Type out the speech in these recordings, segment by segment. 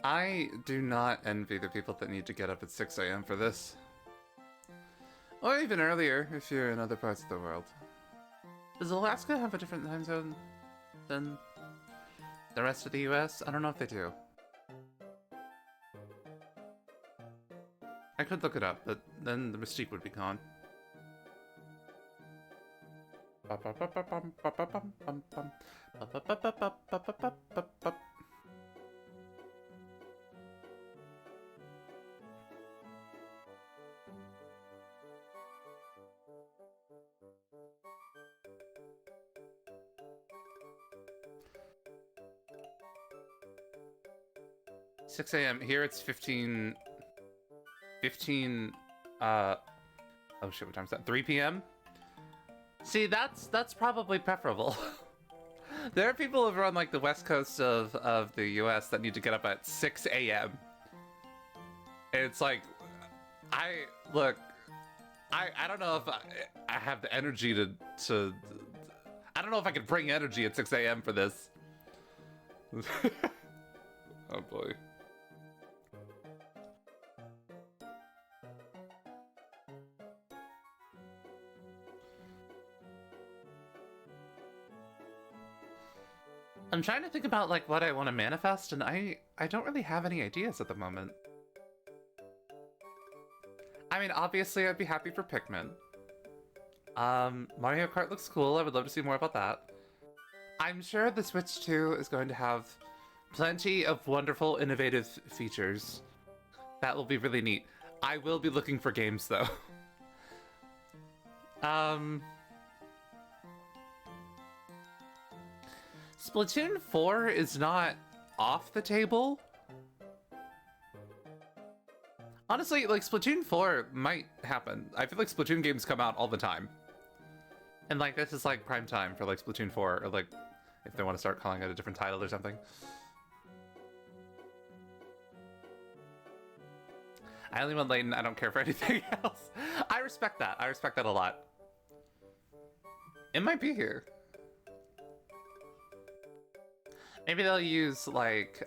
I do not envy the people that need to get up at 6 a.m. for this. Or even earlier if you're in other parts of the world. Does Alaska have a different time zone than the rest of the US? I don't know if they do. I could look it up, but then the mystique would be gone. 6 a.m. Here it's 15... oh shit, what time is that? 3 p.m.? See, that's probably preferable. There are people over on like the west coast of the US that need to get up at 6 a.m. It's like, I don't know if I have the energy to I don't know if I could bring energy at 6 a.m. for this. Oh boy. I'm trying to think about like what I want to manifest, and I don't really have any ideas at the moment. I mean, obviously I'd be happy for Pikmin. Mario Kart looks cool. I would love to see more about that. I'm sure the Switch 2 is going to have plenty of wonderful, innovative features. That will be really neat. I will be looking for games though. Splatoon 4 is not off the table. Honestly, like, Splatoon 4 might happen. I feel like Splatoon games come out all the time. And, like, this is, like, prime time for, like, Splatoon 4, or, like, if they want to start calling it a different title or something. I only want Layton, I don't care for anything else. I respect that. I respect that a lot. It might be here. Maybe they'll use, like,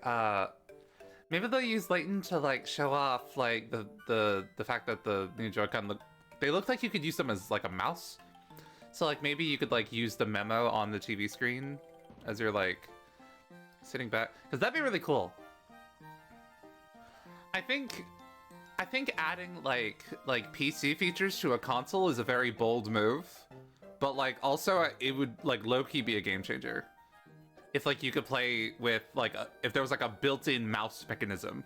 maybe they'll use Layton to, like, show off, like, the fact that the new Joy-Con they look like you could use them as, like, a mouse. So, like, maybe you could, like, use the memo on the TV screen as you're, like, sitting back. Because that'd be really cool. I think adding, like, PC features to a console is a very bold move. But, like, also, it would, like, low-key be a game changer. If, like, you could play with, like, if there was, like, a built-in mouse mechanism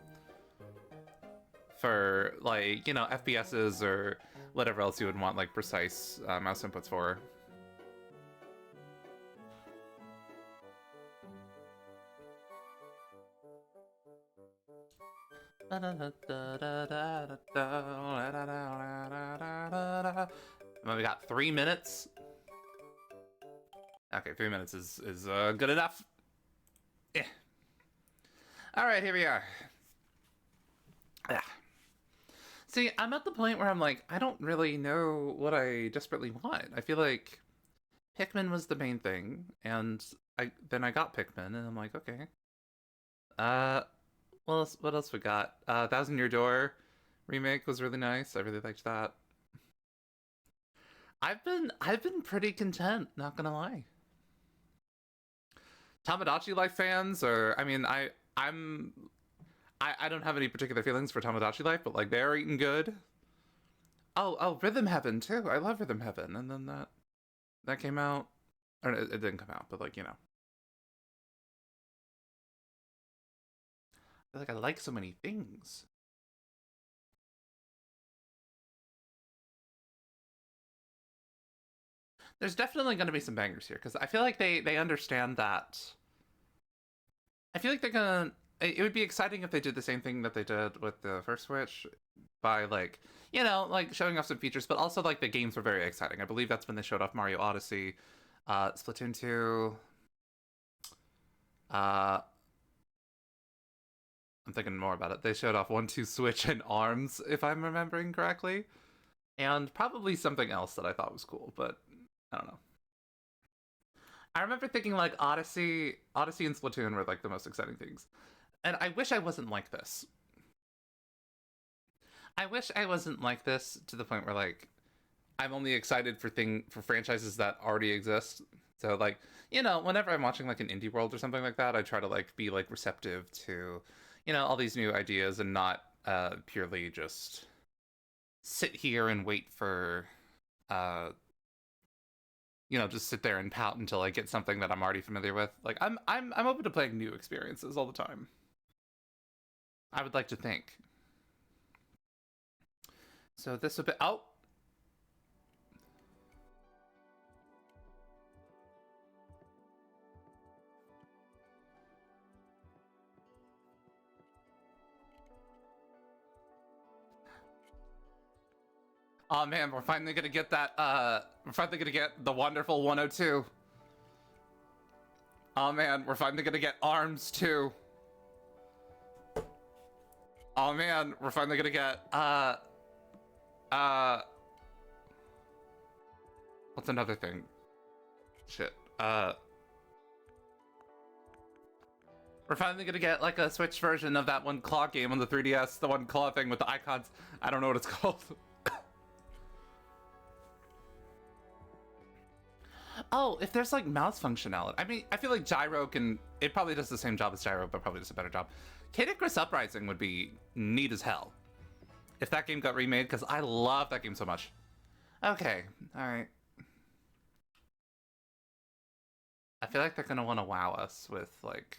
for, like, you know, FPSs or whatever else you would want, like, precise mouse inputs for. Well, we got 3 minutes. Okay, 3 minutes is good enough. Yeah. All right, here we are. Yeah. See, I'm at the point where I'm like, I don't really know what I desperately want. I feel like Pikmin was the main thing, and then I got Pikmin, and I'm like, okay. What else we got? Thousand Year Door remake was really nice. I really liked that. I've been pretty content, not gonna lie. Tamagotchi Life fans, or I mean, I don't have any particular feelings for Tamagotchi Life, but like they're eating good. Oh, Rhythm Heaven too. I love Rhythm Heaven, and then that came out, or it didn't come out, but like, you know, I feel like I like so many things. There's definitely going to be some bangers here because I feel like they understand that. I feel like they're gonna. It would be exciting if they did the same thing that they did with the first Switch, by like, you know, like showing off some features, but also like the games were very exciting. I believe that's when they showed off Mario Odyssey, Splatoon 2. I'm thinking more about it. They showed off 1-2 Switch and Arms, if I'm remembering correctly, and probably something else that I thought was cool, but I don't know. I remember thinking like Odyssey and Splatoon were like the most exciting things. And I wish I wasn't like this. I wish I wasn't like this to the point where like I'm only excited for franchises that already exist. So like, you know, whenever I'm watching like an indie world or something like that, I try to like be like receptive to, you know, all these new ideas and not purely just sit here and wait for you know, just sit there and pout until I get something that I'm already familiar with. Like I'm open to playing new experiences all the time. I would like to think. So this would be oh man, we're finally gonna get that we're finally gonna get the wonderful 102. Oh man, we're finally gonna get ARMS too. Oh man, we're finally gonna get what's another thing? Shit. We're finally gonna get like a Switch version of that one claw game on the 3DS, the one claw thing with the icons. I don't know what it's called. Oh, if there's like mouse functionality. I mean, I feel like Gyro can, it probably does the same job as Gyro, but probably does a better job. Kid Icarus Uprising would be neat as hell if that game got remade, because I love that game so much. Okay, alright. I feel like they're gonna want to wow us with like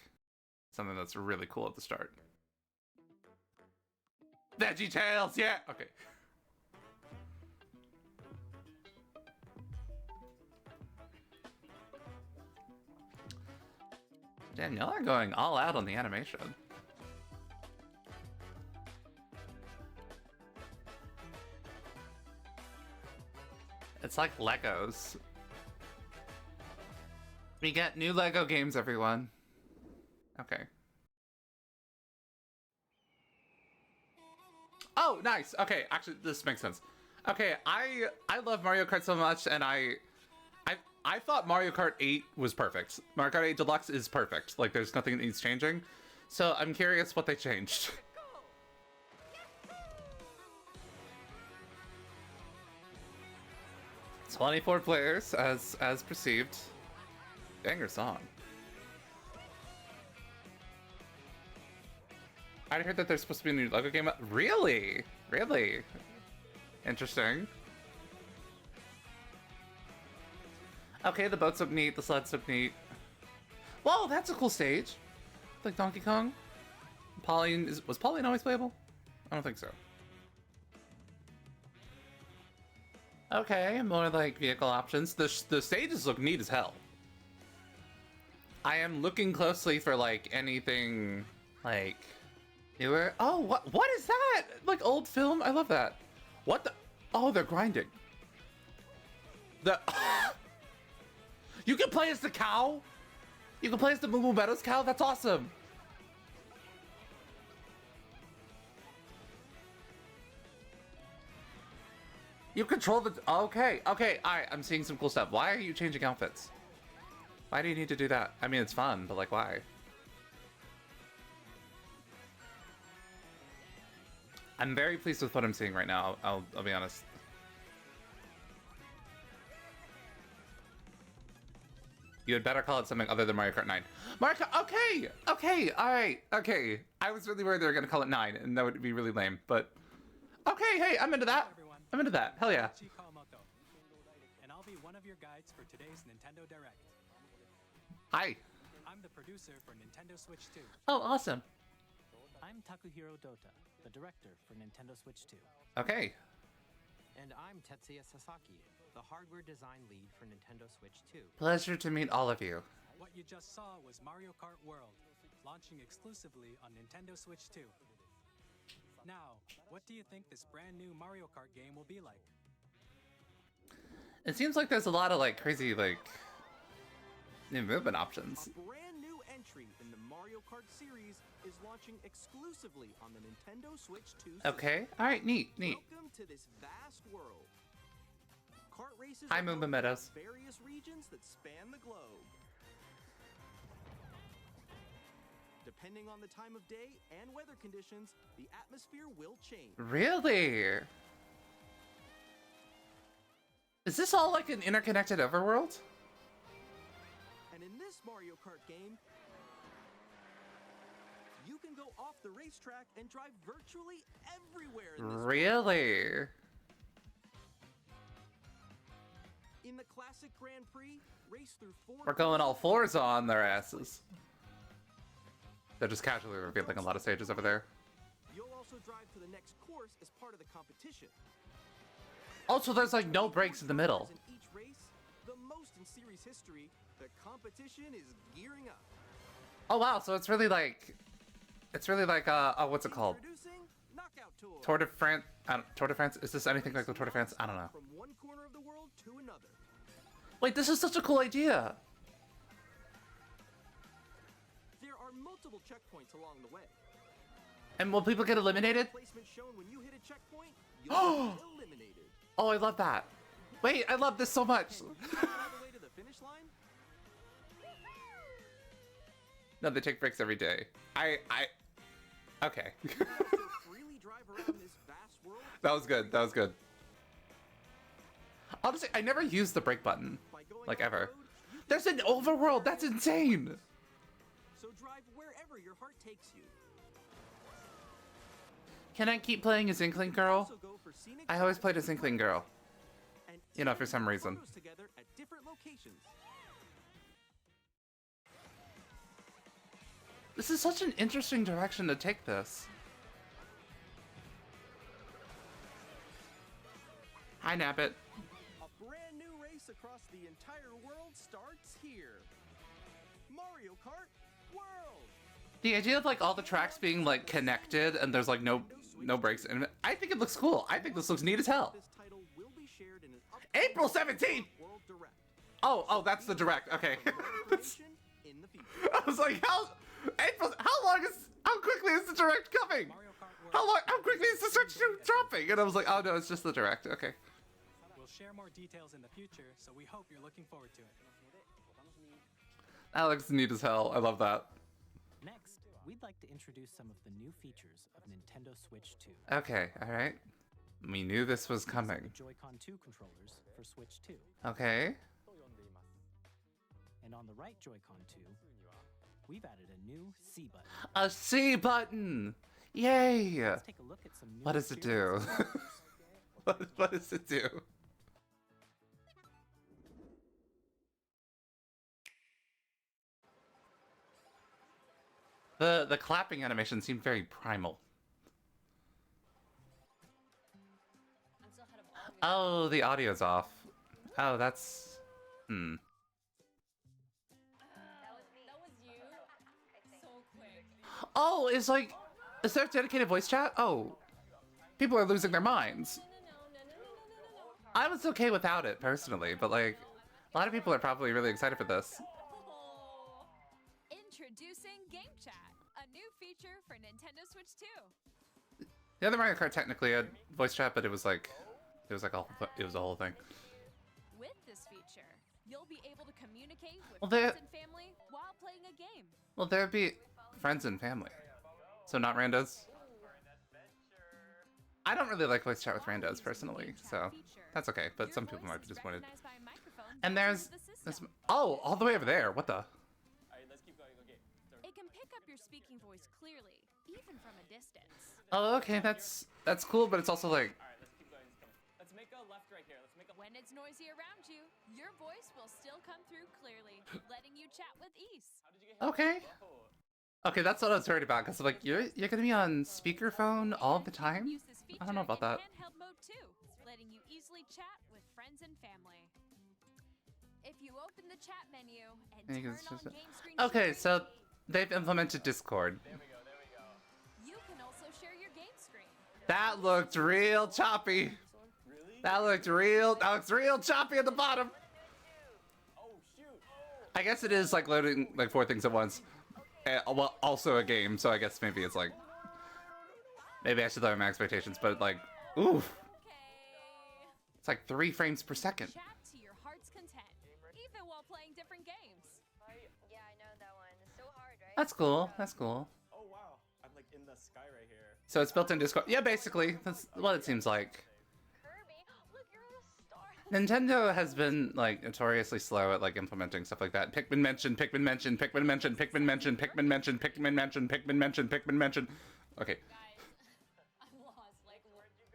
something that's really cool at the start. Veggie Tales, yeah! Okay. Damn, y'all are going all out on the animation. It's like Legos. We get new Lego games, everyone. Okay. Oh, nice. Okay, actually, this makes sense. Okay, I love Mario Kart so much, and I thought Mario Kart 8 was perfect. Mario Kart 8 Deluxe is perfect. Like, there's nothing that needs changing. So I'm curious what they changed. 24 players, as perceived. Banger song. I heard that there's supposed to be a new Lego game. Really? Really? Interesting. Okay, the boats look neat, the sleds look neat. Whoa, that's a cool stage. Like Donkey Kong. Pauline was Pauline always playable? I don't think so. Okay, more like vehicle options. The stages look neat as hell. I am looking closely for like anything like newer. Oh, what is that? Like old film? I love that. What the? Oh, they're grinding. The you can play as the cow? You can play as the Moo Moo Meadows cow? That's awesome. You control the... Okay, okay, alright, I'm seeing some cool stuff. Why are you changing outfits? Why do you need to do that? I mean, it's fun, but like, why? I'm very pleased with what I'm seeing right now, I'll be honest. You had better call it something other than Mario Kart 9. Mario Kart, okay! Okay, alright, okay. I was really worried they were gonna call it 9, and that would be really lame, but... Okay, hey, I'm into that. I'm into that, hell yeah. And I'll be one of your guides for today's Nintendo Direct. Hi. I'm the producer for Nintendo Switch 2. Oh, awesome. I'm Takuhiro Dota, the director for Nintendo Switch 2. Okay. And I'm Tetsuya Sasaki, the hardware design lead for Nintendo Switch 2. Pleasure to meet all of you. What you just saw was Mario Kart World, launching exclusively on Nintendo Switch 2. Now, what do you think this brand new Mario Kart game will be like? It seems like there's a lot of like crazy like new movement options. A brand new entry in the Mario Kart series is launching exclusively on the Nintendo Switch 2 system. Okay, alright, neat. Welcome to this vast world. Kart races Hi, are Moomba held Meadows. in various regions that span the globe. Depending on the time of day and weather conditions, the atmosphere will change. Really? Is this all like an interconnected overworld? And in this Mario Kart game, you can go off the racetrack and drive virtually everywhere in this Really? In the classic Grand Prix, race through 4 We're going all fours on their asses. They're just casually revealing a lot of stages over there. You'll also drive to the next course as part of the competition. Also, there's like no breaks in the middle. In each race, the most in series history, the competition is gearing up. Oh wow, so it's really like what's it called? Introducing Knockout Tour. Tour de France. Tour de France. Is this anything like the Tour de France? I don't know. From one corner of the world to another. Wait, this is such a cool idea. There are multiple checkpoints along the way. And will people get eliminated? Placement shown when you hit a checkpoint, you'll be eliminated. Oh, I love that. Wait, I love this so much. Can you get all the way to the finish line? No, they take breaks every day. Okay. You can also freely drive around this vast world That was good. That was good. Honestly, I never used the brake button. by going Like, off ever. road. You can There's an overworld. That's insane. So drive wherever your heart takes you. Can I keep playing as Inkling Girl? Also go for scenic I always played as Inkling Girl. and You know, for even some take reason. photos together at different locations. This is such an interesting direction to take this. Hi, Nabbit. A brand new race across the entire world starts here. Mario Kart World. The idea of like all the tracks being like connected and there's like no breaks in it. I think it looks cool. I think this looks neat as hell. This title will be shared in an upcoming April 17th. World Direct. Oh, that's the direct. Okay. For more information in the future. I was like, how quickly is the direct coming? Mario Kart World. How quickly is the Switch 2 dropping? And I was like, oh no, it's just the direct. Okay. We'll share more details in the future, so we hope you're looking forward to it. That looks neat as hell. I love that. Next, we'd like to introduce some of the new features of Nintendo Switch 2. Okay, alright. We knew this was These are coming. the Joy-Con 2 controllers for Switch 2. Okay. And on the right Joy-Con 2, we've added a new C button. A C button! Yay! Let's take a look at some new What does it do? experiences. what does it do? The clapping animation seemed very primal. Oh, the audio's off. Oh, that's... Hmm. That was you. So quick. Oh, is there a dedicated voice chat? Oh. People are losing their minds. No. I was okay without it, personally, but like, a lot of people are probably really excited for this. Oh. Introducing Game Chat, a new feature for Nintendo Switch 2. The other Mario Kart technically had voice chat, but it was a whole thing. With this feature, you'll be able to communicate with Well, there- friends and family while playing a game. Well, there'd be friends and family. So not randos. I don't really like voice chat with randos personally, so that's okay, but some people might be disappointed. And there's this, oh, all the way over there. What the? It can pick up your speaking voice clearly, even from a distance. Oh, okay, that's cool, but it's also like, Let's make a left right here. Let's make a When it's noisy around you, your voice will still come through clearly, letting you chat with ease. okay. Okay, that's what I was worried about, because like, you're gonna be on speakerphone all the time? Use this feature I don't know about in that. handheld mode too, letting you easily chat with friends and family. If you open the chat menu and And you turn can on just- game screen Okay, sharing, so they've implemented Discord. you can also share your game screen. That looked real choppy. That looks real choppy at the bottom. I guess it is like loading like 4 things at once. Well, also a game, so I guess maybe it's like, maybe I should lower my expectations, but like, oof, Okay. it's like 3 frames per second. Chat to your heart's content, even while playing different games. Yeah, I know that one. It's so hard, right? That's cool. That's cool. Oh wow, I'm like in the sky right here. So it's built in Discord. Yeah, basically. That's what it seems like. Kirby, look, you're a star. Nintendo has been like notoriously slow at like implementing stuff like that. Pikmin mentioned, Pikmin mentioned, Pikmin mentioned, Pikmin mentioned, Pikmin mentioned, Pikmin mentioned, Pikmin mentioned, Pikmin mentioned. Okay. Guys, I'm lost. Like, Where'd you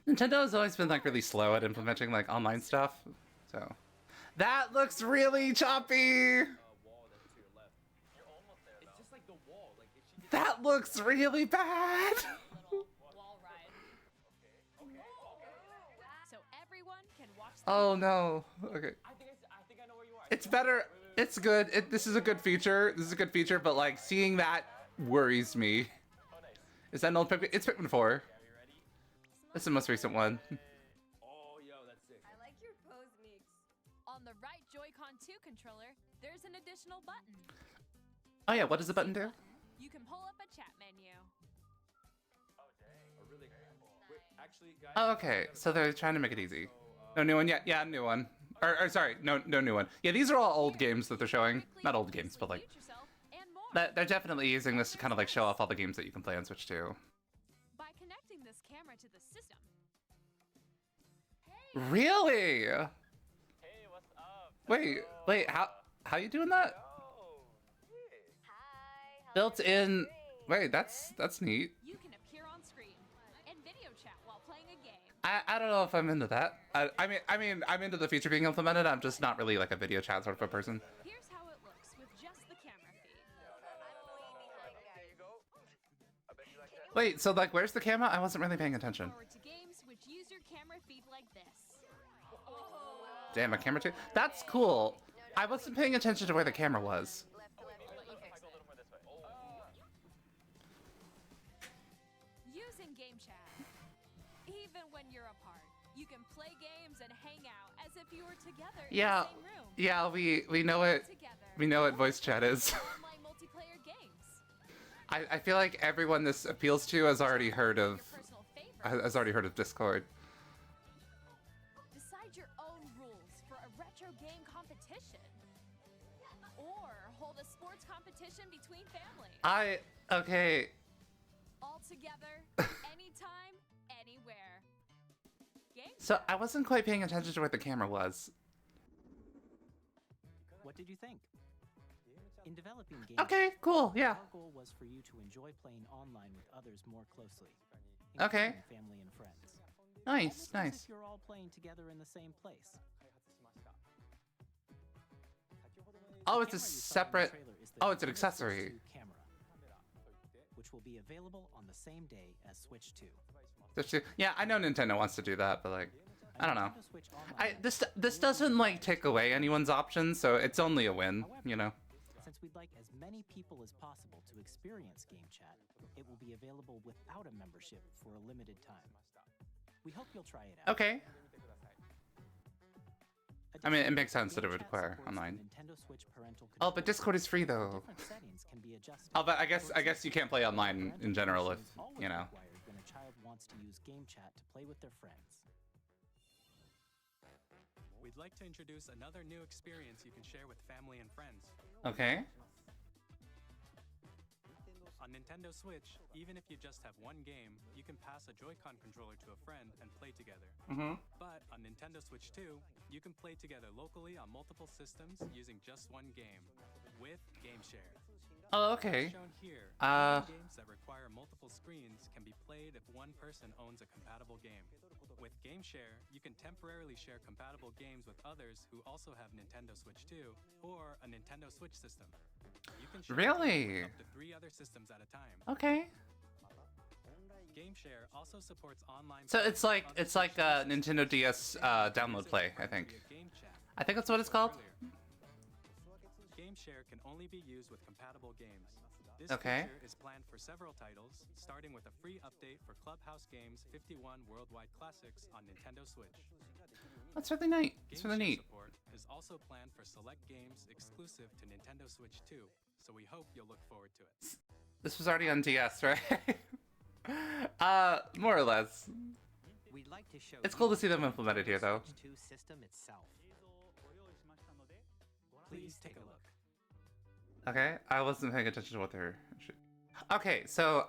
go? Nintendo has always been like really slow at implementing like online stuff. So that looks really choppy. Wall that's to your left. You're almost there. It's just like the wall. Like if she gets That looks really bad. little wall ride. So everyone can watch the Oh no. Okay. I think I know where you are. It's better. It's good. This is a good feature. This is a good feature, but like seeing that worries me. Oh nice. Is that an old Pikmin? It's Pikmin 4. Are you ready? That's the most recent one. Oh yo, that's sick. I like your pose, Meeks. On the right Joy-Con 2 controller, there's an additional button. Oh yeah, what does the button do? You can pull up a chat menu. Oh dang. A really Wait, actually guys. Oh, okay. So they're trying to make it easy. No new one yet? Yeah, new one. Or sorry, no new one. Yeah, these are all old games that they're showing. Not old games, but like And more. they're definitely using this to kind of like show off all the games that you can play on Switch 2. By connecting this camera to the system. Really? Hey, what's up? Wait, how you doing that? Oh. Built in. Wait, that's neat. You can appear on screen and video chat while playing a game. I don't know if I'm into that. I mean I'm into the feature being implemented. I'm just not really like a video chat sort of a person. Here's how it looks with just the camera feed. Wait, so like where's the camera? I wasn't really paying attention. Forward to games which use your camera feed like this. Damn, a camera too. That's cool. I wasn't paying attention to where the camera was. Using game chat. Even when you're apart, you can play games and hang out as if you were together in Yeah, the same room. yeah, we know it. Together. We know what voice chat is. Online multiplayer games. I feel like everyone this appeals to has already heard of Your personal favorite. has already heard of Discord. Decide your own rules for a retro game competition. Or hold a sports competition between families. Okay. All together, anytime, anywhere. Game So I wasn't quite paying attention to where the camera was. What did you think? In developing games, Okay, cool. Yeah. our goal was for you to enjoy playing online with others more closely. Okay. including family and friends. Nice, Almost as nice. if you're all playing together in the same place. Oh, The it's a camera you saw in the separate. trailer is the Oh, it's an Nintendo accessory. Switch 2 camera, which will be available on the same day as Switch 2. Yeah, I know Nintendo wants to do that, but like, I don't know. Nintendo Switch Online This doesn't like take away anyone's options, so it's only a win, you know. Since we'd like as many people as possible to experience Game Chat, it will be available without a membership for a limited time. We hope you'll try it out. Okay. I mean, it makes sense that it Game would Chat require supports the online. Nintendo Switch parental Oh, but controls. Discord is free though. Different settings can be adjusted. Oh, but I guess you can't play online Parental in general if permission is always you know. required when a child wants to use Game Chat to play with their friends. We'd like to introduce another new experience you can share with family and friends. Okay. On Nintendo Switch, even if you just have one game, you can pass a Joy-Con controller to a friend and play together. Mhm. But on Nintendo Switch 2, you can play together locally on multiple systems using just one game with Game Share. Oh, okay. Shown here, even games that require multiple screens can be played if one person owns a compatible game. With Game Share, you can temporarily share compatible games with others who also have Nintendo Switch 2 or a Nintendo Switch system. You can share Really? up to 3 other systems at a time. Okay. Game Share also supports online. So play it's like on the it's like Switch Nintendo DS download play, I think. via Game Chat. I think that's what it's called. Earlier. Game Share can only be used with compatible games. This Okay. feature is planned for several titles, starting with a free update for Clubhouse Games 51 Worldwide Classics on Nintendo Switch. That's really neat. Game It's really Share neat. support is also planned for select games exclusive to Nintendo Switch 2, so we hope you'll look forward to it. This was already on DS, right? More or less. We'd like to show It's you cool to see them the implemented here, though. Switch 2 system itself. Please take a look. Okay, I wasn't paying attention to what they're. Okay, so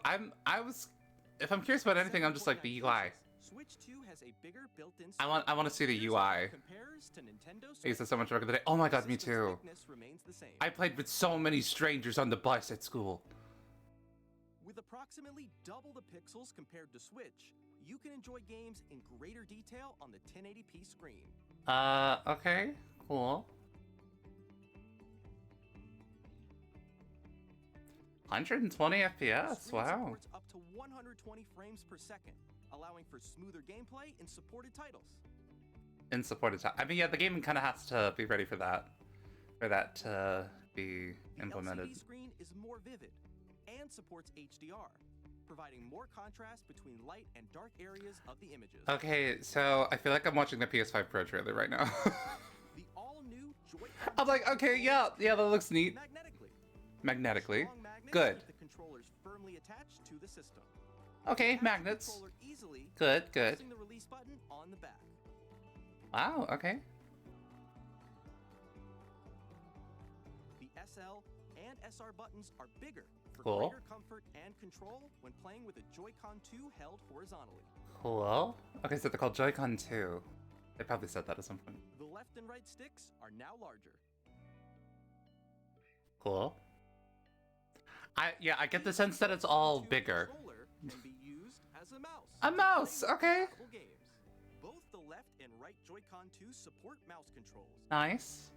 if I'm curious about anything, I'm just like the UI. Switch 2 has a bigger built-in I want to see the Here's how UI. it compares to Nintendo I used to Switch. so much work of the day. Oh my god, me System's too. thickness remains the same. I played with so many strangers on the bus at school. With approximately double the pixels compared to Switch, you can enjoy games in greater detail on the 1080p screen. Okay, cool. 120 FPS, Screen wow. supports up to 120 frames per second, allowing for smoother gameplay in supported titles. In supported time. I mean, yeah, the game kind of has to be ready for that to be The implemented. LCD screen is more vivid and supports HDR, providing more contrast between light and dark areas of the images. Okay, so I feel like I'm watching the PS5 Pro trailer right now. The all-new Joy-Con I'm like, okay, yeah, that looks neat. magnetically. Magnetically. Strong magnets Good. keep the controllers firmly attached to the system. Okay, Attach the magnets. controller easily, Good, good. pressing the release button on the back. Wow, okay. The SL and SR buttons are bigger for Cool. greater comfort and control when playing with a Joy-Con 2 held horizontally. Cool. Okay, so they're called Joy-Con 2. They probably said that at some point. The left and right sticks are now larger. Cool. I get the sense that it's all Joy-Con 2 bigger. controller can be used as a mouse. A mouse, Playing okay. compatible games. Both the left and right Joy-Con 2 support mouse controls. Nice.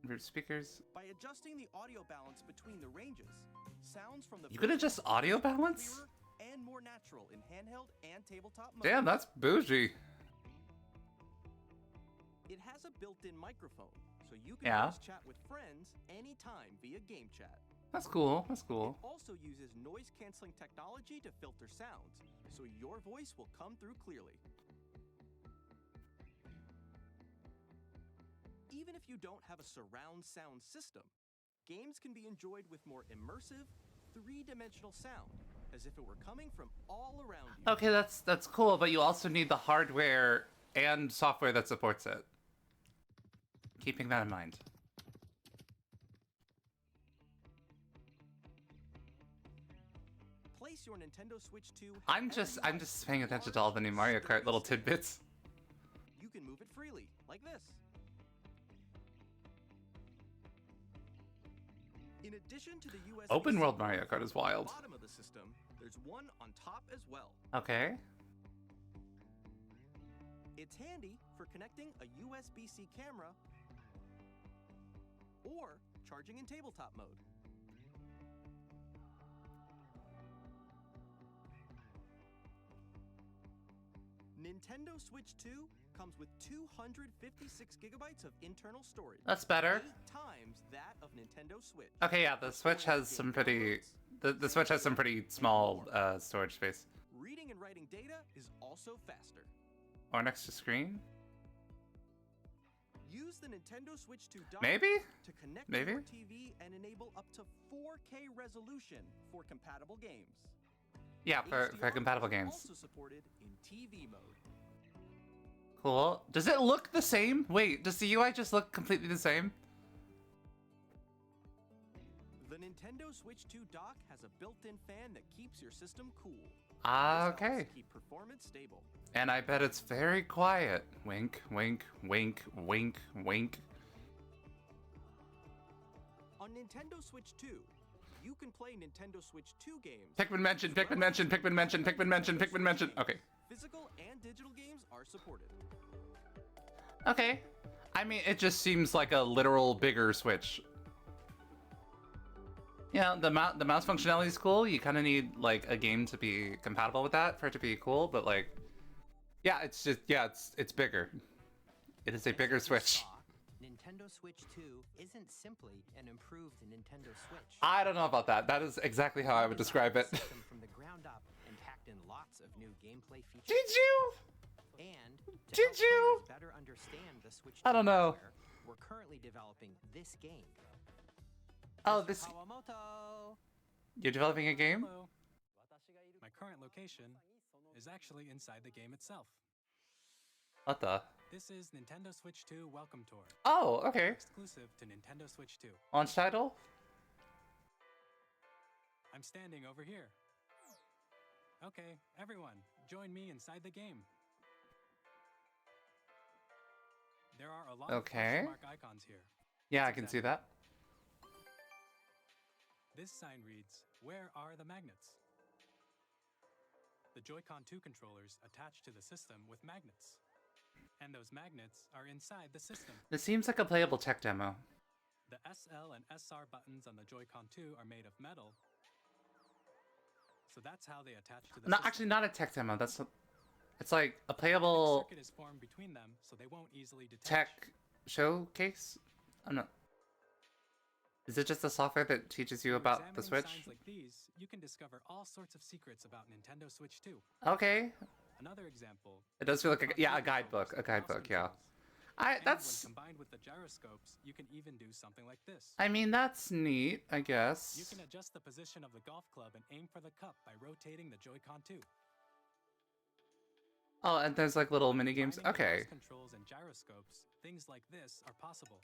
Root speakers. By adjusting the audio balance between the ranges, sounds from the You could adjust audio balance? clearer and more natural in handheld and tabletop mode. Damn, that's bougie. It has a built-in microphone, so you can Yeah. voice chat with friends anytime via game chat. That's cool, that's cool. It also uses noise-canceling technology to filter sounds, so your voice will come through clearly. Even if you don't have a surround sound system, games can be enjoyed with more immersive, three-dimensional sound, as if it were coming from all around you. Okay, that's cool, but you also need the hardware and software that supports it. Keeping that in mind. Place your Nintendo Switch 2. I'm just paying attention to all the new Mario Kart little tidbits. You can move it freely, like this. In addition to the USB Open world Mario Kart is wild. bottom of the system, there's one on top as well. Okay. It's handy for connecting a USB-C camera or charging in tabletop mode. Nintendo Switch 2 comes with 256 gigabytes of internal storage. That's better. 8 times that of Nintendo Switch. Okay, yeah, the Switch has some pretty the Switch has some pretty small storage space. Reading and writing data is also faster. Or next to screen? Use the Nintendo Switch 2 dock Maybe? to connect Maybe? to your TV and enable up to 4K resolution for compatible games. Yeah, for HDR compatible is games. Also supported in TV mode. Cool. Does it look the same? Wait, does the UI just look completely the same? The Nintendo Switch 2 dock has a built-in fan that keeps your system cool. Ah, This helps okay. keep performance stable. And I bet it's very quiet. Wink, wink, wink, wink, wink. On Nintendo Switch 2, you can play Nintendo Switch 2 games. Pikmin mention, Pikmin mention, Pikmin mention, Pikmin mention, Pikmin mention. Okay. Physical and digital games are supported. Okay. I mean, it just seems like a literal bigger Switch. Yeah, the mouse functionality is cool. You kind of need like a game to be compatible with that for it to be cool, but like, yeah, it's just it's bigger. It is a As bigger you Switch. saw, Nintendo Switch 2 isn't simply an improved Nintendo Switch. I don't know about that. That is exactly how I would describe it. The system from the ground up and packed in lots of new gameplay features. Did you? And to Did help you? players better understand the Switch I 2 don't know. hardware, we're currently developing this game. Oh, Mr. this. Kawamoto. You're developing a game? Hello. My current location is actually inside the game itself. What the? This is Nintendo Switch 2 Welcome Tour, Oh, okay. exclusive to Nintendo Switch 2. Launch title? I'm standing over here. Okay, everyone, join me inside the game. There are a lot of Okay. question mark icons here. Yeah, I can see that. This sign reads, "Where are the magnets?" The Joy-Con 2 controllers attach to the system with magnets. And those magnets are inside the system. This seems like a playable tech demo. The SL and SR buttons on the Joy-Con 2 are made of metal. So that's how they attach to the No, system. actually, not a tech demo. It's like a A playable circuit is formed between them, so they won't easily detach. tech showcase. I'm not. Is it just the software that teaches you Through about the examining Switch? signs like these, you can discover all sorts of secrets about Nintendo Switch 2. Okay. Another example. It does feel like a, Joy-Con yeah, a 2 guidebook. controllers A with mouse guidebook, yeah. controls. And That's. when combined with the gyroscopes, you can even do something like this. I mean, that's neat. I guess. You can adjust the position of the golf club and aim for the cup by rotating the Joy-Con 2. Oh, and there's like little mini games. Combining the Okay. mouse controls and gyroscopes, things like this are possible.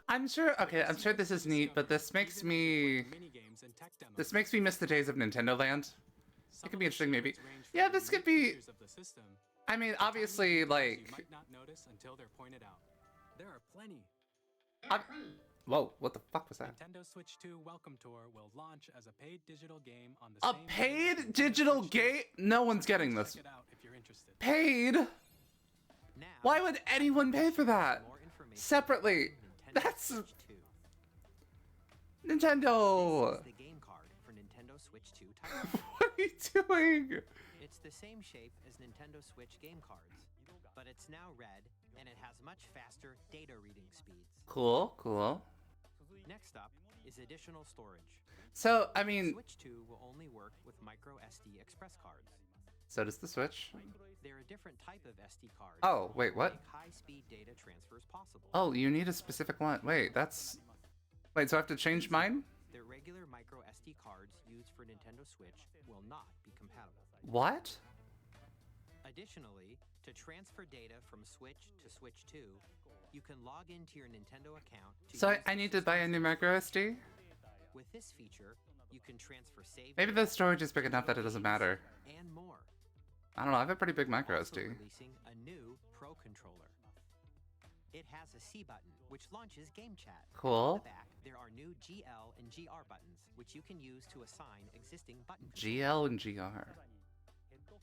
I'm sure. Okay, I'm sure this is neat, but this makes me. Mini-games and tech demos. This makes me miss the days of Nintendo Land. Some could of be the interesting, maybe. secrets range Yeah, from the this could unique be- features of the system I mean, to tiny obviously, details you like. might not notice until they're pointed out. There are plenty. Whoa, what the fuck was that? Nintendo Switch 2 Welcome Tour will launch as a paid digital game on the A same day as paid Nintendo digital Switch 2. game? No one's getting this. Check it out if you're interested. Paid? Now, Why would anyone pay for that? more information Separately. on Nintendo That's Switch 2. Nintendo. This is the game card for Nintendo Switch 2 title. What are you doing? It's the same shape as Nintendo Switch game cards, but it's now red and it has much faster data reading speeds. Cool, cool. Next up is additional storage. So, I mean, Switch 2 will only work with micro SD express cards. so does the Switch. They're a different type of SD card. Oh, wait, that what? make high-speed data transfers possible. Oh, you need a specific one. Wait, that's. Wait, so I have to change mine? Their regular micro SD cards used for Nintendo Switch will not be compatible. What? Additionally, to transfer data from Switch to Switch 2, you can log into your Nintendo account to So use I the need to buy a new micro SD? With this feature, you can transfer save Maybe the storage is big enough that it doesn't matter. and more. I don't know, I have a pretty big micro Also SD. releasing a new Pro controller. It has a C button, which launches Game Chat. Cool. On the back, there are new GL and GR buttons, which you can use to assign existing button controls. GL and GR.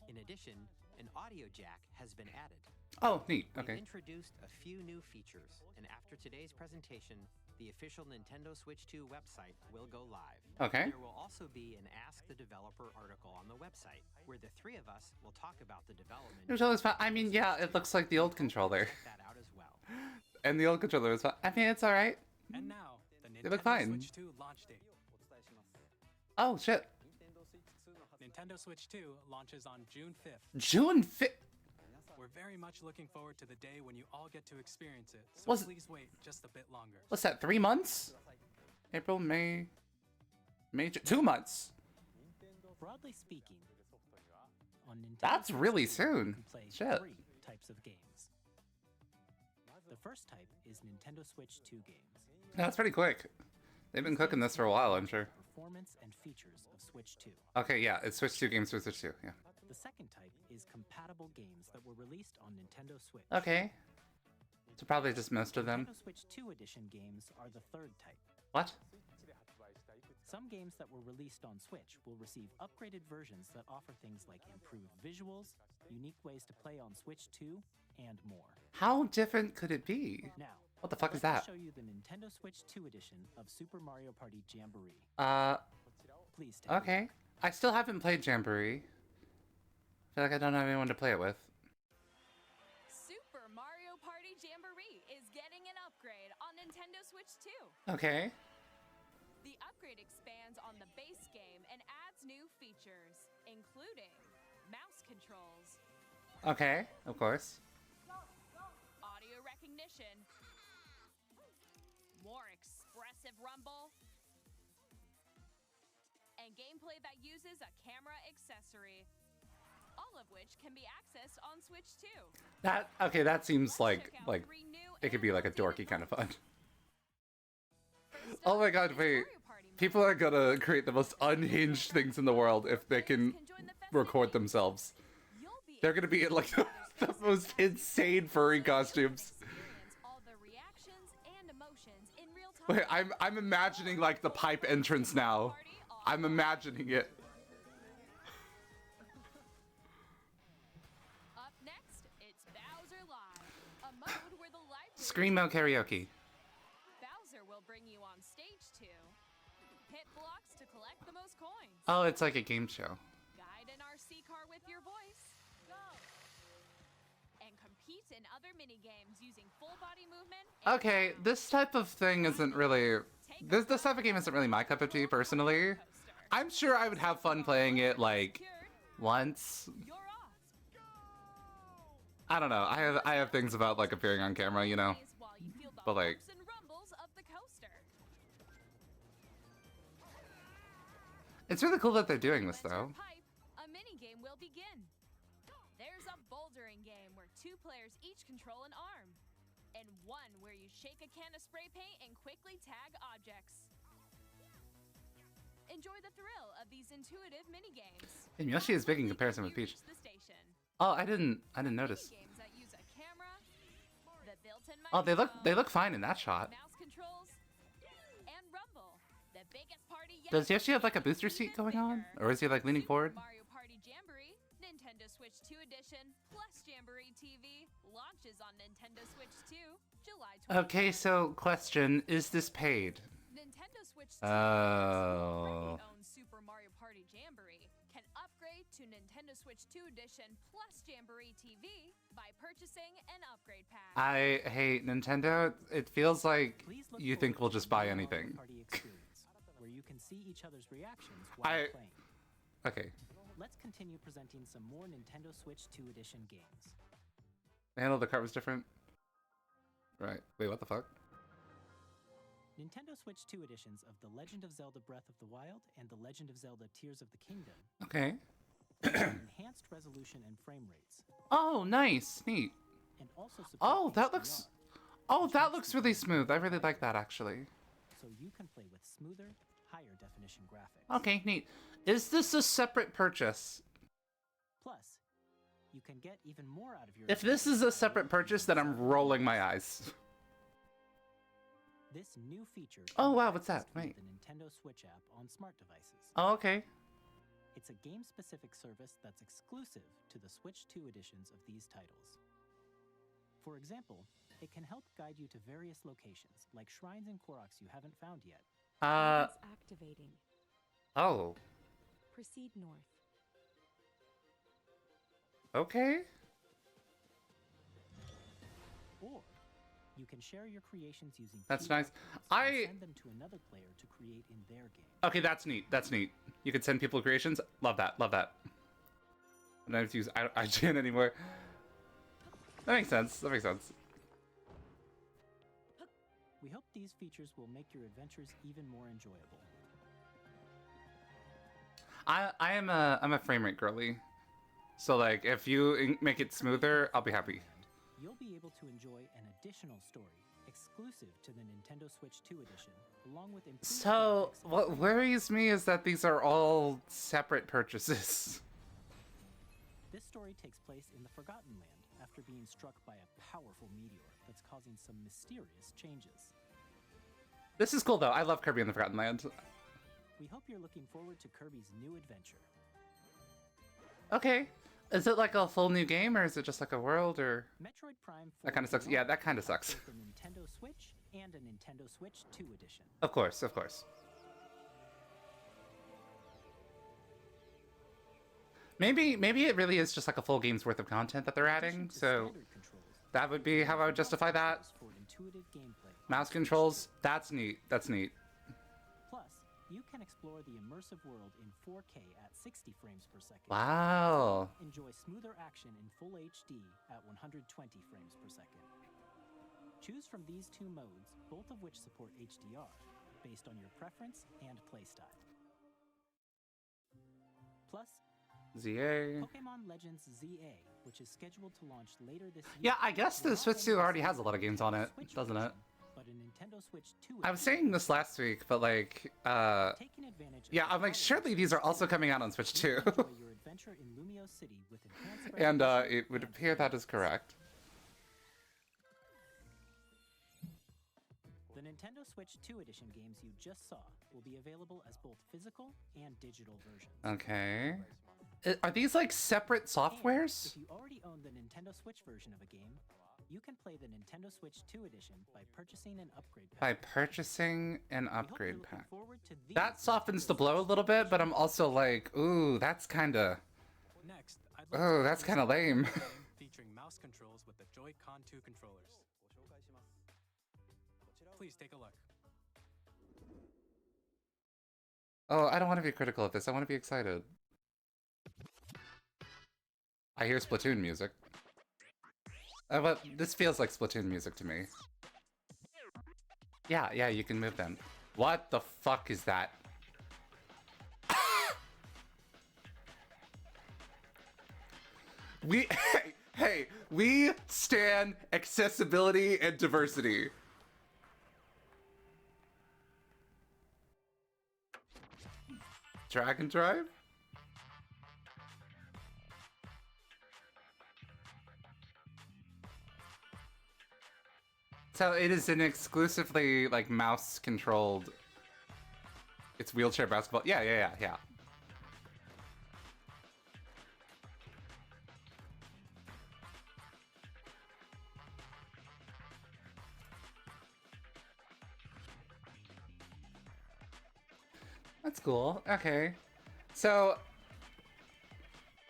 In addition, an audio jack has been added. Oh, neat. We've Okay. introduced a few new features, and after today's presentation, the official Nintendo Switch 2 website will go live. Okay. There will also be an Ask the Developer article on the website, where the three of us will talk about the development. Controller is fine. I mean, yeah, it looks like the old controller. Check that out as well. And the old controller is fine. I mean, it's alright. And now, the They look Nintendo fine. Switch 2 launch date. Oh, shit. Nintendo Switch 2 launches on June 5th. June 5th. We're very much looking forward to the day when you all get to experience it, so Was- please wait just a bit longer. What's that, 3 months? April, May, 2 months. Broadly speaking, on Nintendo That's Switch really 2, soon. You can play Shit. 3 types of games. The first type is Nintendo Switch 2 games. That's pretty quick. They've been cooking this for a while, I'm sure. Performance and features of Switch 2. Okay, yeah, it's Switch 2 games for Switch 2, yeah. The second type is compatible games that were released on Nintendo Switch. Okay. So probably just most of them. Nintendo Switch 2 edition games are the third type. What? Some games that were released on Switch will receive upgraded versions that offer things like improved visuals, unique ways to play on Switch 2, and more. How different could it be? Now, What the fuck is let me that? show you the Nintendo Switch 2 edition of Super Mario Party Jamboree. Please take a Okay. look. I still haven't played Jamboree. I feel like I don't have anyone to play it with. Super Mario Party Jamboree is getting an upgrade on Nintendo Switch 2. Okay. The upgrade expands on the base game and adds new features, including mouse controls, Okay, of course. audio recognition, more expressive rumble, and gameplay that uses a camera accessory. All of of which can be accessed on Switch 2. That okay, that seems Let's check out like 3 new it could be like a and updated dorky kind of fun. modes. First Oh my up god, is wait. Mario Party mode. People are gonna create the most unhinged things in the world if they can record themselves. You'll be They're gonna be in like the most insane furry costumes. experience all the reactions and emotions in real time. Wait, I'm imagining like the pipe entrance now. I'm imagining it. Up next, it's Bowser Live, a mode where the live Screamo karaoke. Bowser will bring you on stage to hit blocks to collect the most coins. Oh, it's like a game show. Guide an RC car with your voice. Go. And compete in other mini games using full body movement. And Okay, sound. this type of thing isn't really this type of game isn't really my cup of tea personally. Coaster. I'm sure I would have fun playing it like Secured, once. you're off. I don't know. I have things about like appearing on camera, you know. Plays while you feel the But, like- bumps and rumbles of the coaster. It's really cool that they're doing this Enter though. Pipe, a mini game will begin. There's a bouldering game where 2 players each control an arm, and one where you shake a can of spray paint and quickly tag objects. Enjoy the thrill of these intuitive mini games. And Yoshi is big in comparison with Peach. The station. Oh, I didn't notice. Mini games that use a camera, the built-in Oh, they microphone, look fine in that shot. mouse controls, and rumble. The biggest party yet. Does Yoshi have like a booster seat Even going on, bigger. or is he like leaning Super forward? Mario Party Jamboree, Nintendo Switch 2 edition, plus Jamboree TV launches on Nintendo Switch 2, July 20th. Okay, so question: is this paid? Nintendo Switch 2 Oh. already owns Super Mario Party Jamboree can upgrade to Nintendo Switch 2 edition plus Jamboree TV by purchasing an upgrade pack. I hate Nintendo. It feels like Please look you forward think we'll to just the buy Mario anything. Party experience, where you can see each other's reactions while I- playing. Okay, Let's continue presenting some more Nintendo Switch 2 edition games. the handle of the cart was different. Right. Wait, what the fuck? Nintendo Switch 2 editions of The Legend of Zelda Breath of the Wild and The Legend of Zelda Tears of the Kingdom Okay. feature enhanced resolution and frame rates, Oh, nice, neat. and also support Oh, that HDR, looks. Oh, that looks really smooth. I really like that actually. so you can play with smoother, higher definition graphics. Okay, neat. Is this a separate purchase? Plus, you can get even more out of your. If this is a separate purchase, then I'm rolling my eyes. This new feature. Oh, can wow, be what's that? accessed via Wait. The Nintendo Switch app on smart devices. Oh, okay. It's a game-specific service that's exclusive to the Switch 2 editions of these titles. For example, it can help guide you to various locations, like shrines and Koroks you haven't found yet. Guidance activating. Oh, Proceed north. okay. Or you can share your creations using. That's QR nice. codes and I- send them to another player to create in their game. Okay, that's neat. That's neat. You can send people creations. Love that. Love that. I don't have to use IGN anymore. That makes sense. That makes sense. We hope these features will make your adventures even more enjoyable. I'm a frame rate girly. So like, if you make it smoother, I'll be happy. You'll be able to enjoy an additional story exclusive to the Nintendo Switch 2 edition, along with improved So graphics and what frame worries me is that these are all separate purchases. This story takes place in the Forgotten Land after being struck by a powerful meteor that's causing some mysterious changes. This is cool though. I love Kirby in the Forgotten Land. We hope you're looking forward to Kirby's new adventure. Okay. Is it like a full new game, or is it just like a world, or Metroid Prime 4 that kind of sucks? Yeah, that kind of sucks. both a Nintendo Switch and a Nintendo Switch 2 edition. Of course, of course. Maybe it really is just like a full game's worth of content that they're In addition adding. to So standard controls, that would be how I would justify that. for intuitive gameplay. Mouse controls. That's neat. That's neat. Plus, you can explore the immersive world in 4K at 60 frames per second. Wow. Enjoy smoother action in full HD at 120 frames per second. Choose from these two modes, both of which support HDR, based on your preference and playstyle. Plus, ZA. Pokemon Legends ZA, which is scheduled to launch later this year. Yeah, I guess the will Switch not 2 only already has a support lot of games on it, Switch doesn't it? version, but a Nintendo Switch 2 I was saying this last week, but like, taking advantage of yeah, the I'm like, power surely these are also coming out on Switch 2. you can enjoy your adventure in Lumio City with enhanced And resolution it would and appear that is correct. The Nintendo Switch 2 Edition games you just saw will be available as both physical and digital versions. Okay. Are these like separate And softwares? if you already own the Nintendo Switch version of a game, you can play the Nintendo Switch 2 Edition by purchasing an upgrade pack. By purchasing an We hope you're upgrade looking pack. forward to these That softens the blow a little bit, but I'm also like, ooh, that's kinda... Next, I'd Oh, to that's introduce kinda a lame. game featuring mouse controls with the Joy-Con 2 controllers. Please take a look. Oh, I don't want to be critical of this. I want to be excited. I hear Splatoon music. But this feels like Splatoon music to me. Yeah, you can move them. What the fuck is that? Hey, we stand accessibility and diversity. Drag and Drive? So it is an exclusively like mouse controlled. It's wheelchair basketball. Yeah. That's cool. Okay. So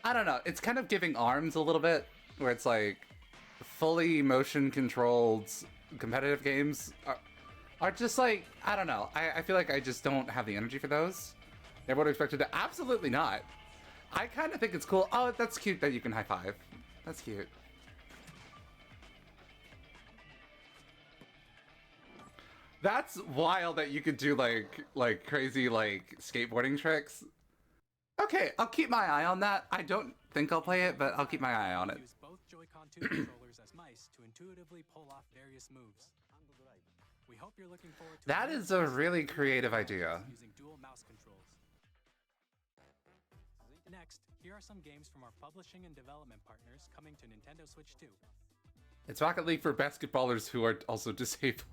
I don't know. It's kind of giving ARMS a little bit, where it's like fully motion controlled competitive games are just like, I don't know. I feel like I just don't have the energy for those. Everyone expected to. Absolutely not. I kind of think it's cool. Oh, that's cute that you can high five. That's cute. That's wild that you could do like crazy like skateboarding tricks. Okay, I'll keep my eye on that. I don't think I'll play it, but I'll keep my eye on it. Use both Joy-Con 2 controllers as mice to intuitively pull off various moves. We hope you're looking forward to That is a really creative idea. using dual mouse controls. Next, here are some games from our publishing and development partners coming to Nintendo Switch 2. It's Rocket League for basketballers who are also disabled.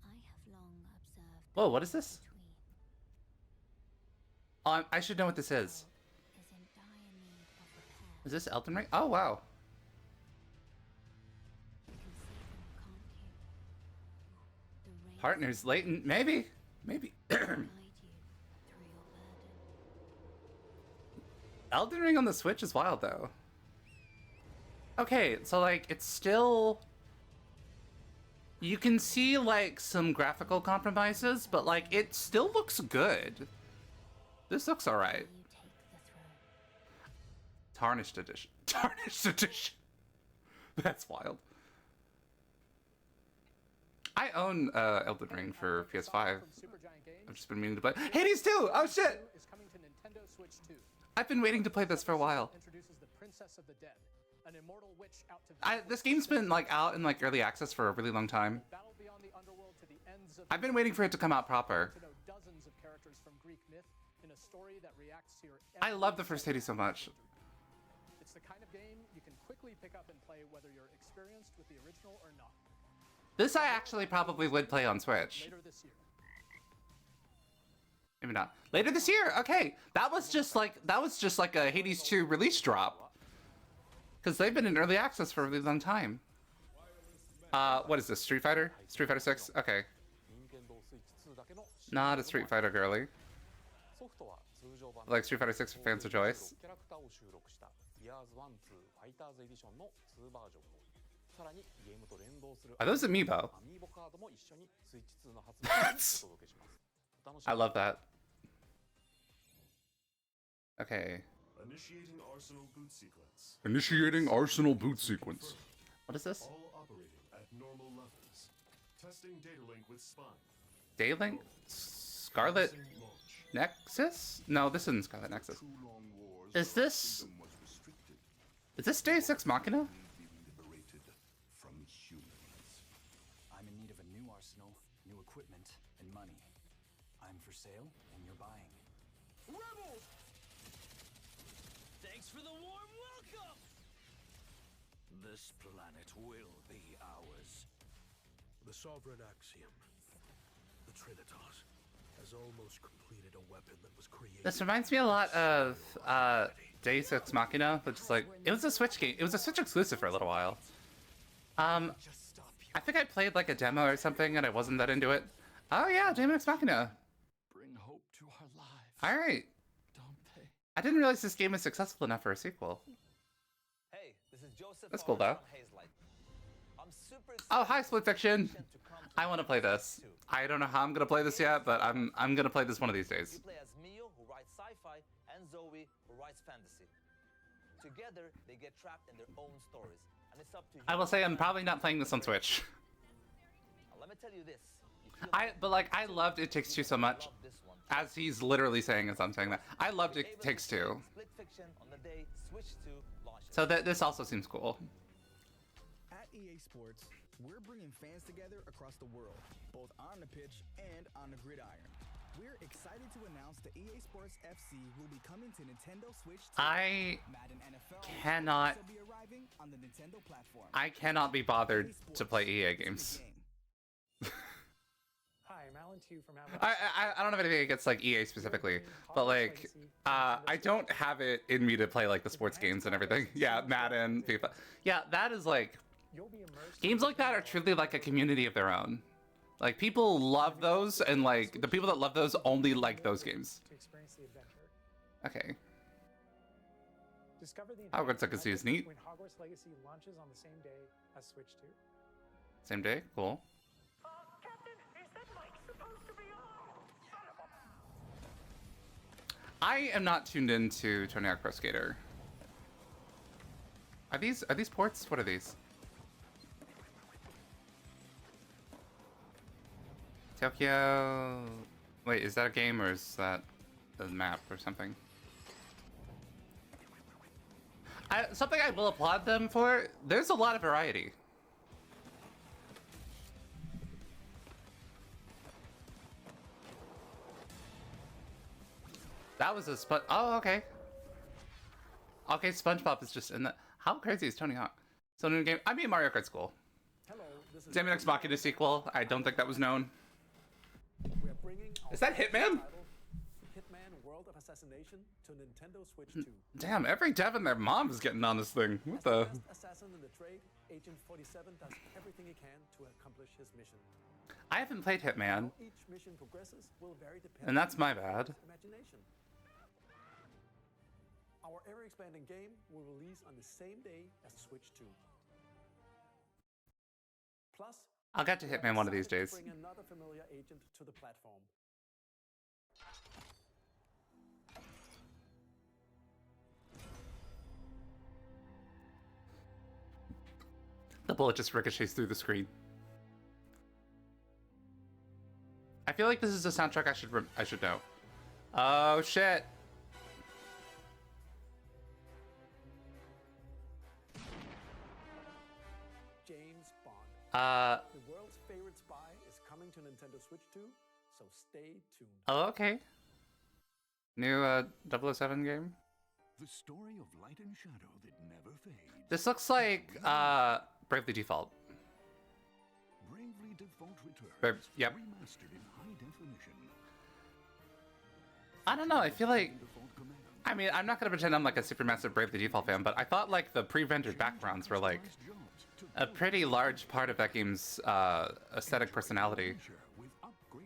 I have long observed Whoa, what is this? between I should know what this is. is in dire need of repair. Is this Elden Ring? Oh, wow. You can see them, can't you? The rain Partners, Leighton. Maybe. guide you through your burden. Elden Ring on the Switch is wild, though. Okay, so, like, it's still... You can see, like, some graphical compromises, but, like, it still looks good. This looks alright. You take the throne. Tarnished Edition. Tarnished Edition! That's wild. I own Elden Ring for PS5. I've just been meaning to play. Hades 2! Oh, shit! Is coming to Nintendo Switch 2. I've been waiting to play this for a while. Introduces the Princess of the Dead, an immortal witch out to This game's been, like, out in, like, early access for a really long time. battle beyond the underworld to the ends of I've been waiting for it to come out proper. to know dozens of characters from Greek myth in a story that reacts to your I love the first Hades so much. It's the kind of game you can quickly pick up and play whether you're experienced with the original or not. This I actually probably would play on Switch. Later this year. Maybe not. Later this year. Okay, that was just like a Hades 2 release drop. Because they've been in early access for a really long time. What is this? Street Fighter? Street Fighter 6? Okay. Not a Street Fighter girly. Like Street Fighter 6 for fans of choice. Are those amiibo? That's... I love that. Okay. Initiating Arsenal boot sequence. Initiating Arsenal boot sequence. What is this? All operating at normal levels. Testing data link with Spine. Daylink? Scarlet? Launch. Nexus? No, this isn't Scarlet Nexus. Is this Deus Ex Machina? I'm in need of a new arsenal, new equipment, and money. I'm for sale, and you're buying. Rebels! Thanks for the warm welcome! This planet will be ours. The Sovereign Axiom, the Trinitas, has almost completed a weapon that was created. This reminds me a lot of Deus Ex Machina, which is like, it was a Switch game. It was a Switch exclusive for a little while. I think I played like a demo or something and I wasn't that into it. Oh yeah, Deus Ex Machina. Bring hope to our lives. Alright. I didn't realize this game was successful enough for a sequel. Hey, this is Joseph. That's cool though. I'm super Oh, hi Split Fiction. I want to play this. I don't know how I'm gonna play this yet, but I'm gonna play this one of these days. You play as Mio, who writes sci-fi, and Zoe, who writes fantasy. Together, they get trapped in their own stories, and it's up to you. I will say I'm probably not playing this on Switch. Let me tell you this. But like I loved It Takes Two so much. As he's literally saying as I'm saying that. I loved It Takes Two. Split Fiction on the day Switch 2 launches. So this also seems cool. At EA Sports, we're bringing fans together across the world, both on the pitch and on the gridiron. We're excited to announce that EA Sports FC will be coming to Nintendo Switch 2. Madden NFL cannot will be arriving on the Nintendo platform. I cannot be bothered to play EA games. Hi, I'm Alan Tu from Avalanche. I don't have anything against like EA specifically, but like I don't have it in me to play like the sports games and everything. Yeah, Madden, FIFA. Yeah, that is like games like that are truly like a community of their own. Like people love those, and like the people that love those only like those games. To experience the adventure. Okay. Discover the Hogwarts Legacy is neat. when Hogwarts Legacy launches on the same day as Switch 2. Same day, cool. I am not tuned into Tony Hawk Pro Skater. Are these ports? What are these? Tokyo. Wait, is that a game or is that a map or something? Something I will applaud them for. There's a lot of variety. That was a oh, okay. Okay, SpongeBob is just in that. How crazy is Tony Hawk? So new game. I mean, Mario Kart's cool. Deus Ex Machina sequel. I don't think that was known. Is that Hitman? Hitman World of Assassination to Nintendo Switch 2. Damn, every dev and their mom is getting on this thing. What the? Best assassin in the trade, Agent 47 does everything he can to accomplish his mission. I haven't played Hitman, How each mission progresses will vary depending and that's my on bad. the imagination. Our ever-expanding game will release on the same day as Switch 2. Plus, I'll get to we are Hitman one of these excited days. to bring another familiar agent to the platform. The bullet just ricochets through the screen. I feel like this is a soundtrack I should know. Oh shit! James Bond. The world's favorite spy is coming to Nintendo Switch 2, so stay tuned. Oh, okay. New 007 game. The story of light and shadow that never fades. This looks like Bravely Default. Bravely Default returns. Yep. Remastered in high definition. I don't know. I feel like. I mean, I'm not gonna pretend I'm like a super massive Bravely Default fan, but I thought like the pre-rendered backgrounds were like a pretty large part of that game's aesthetic personality.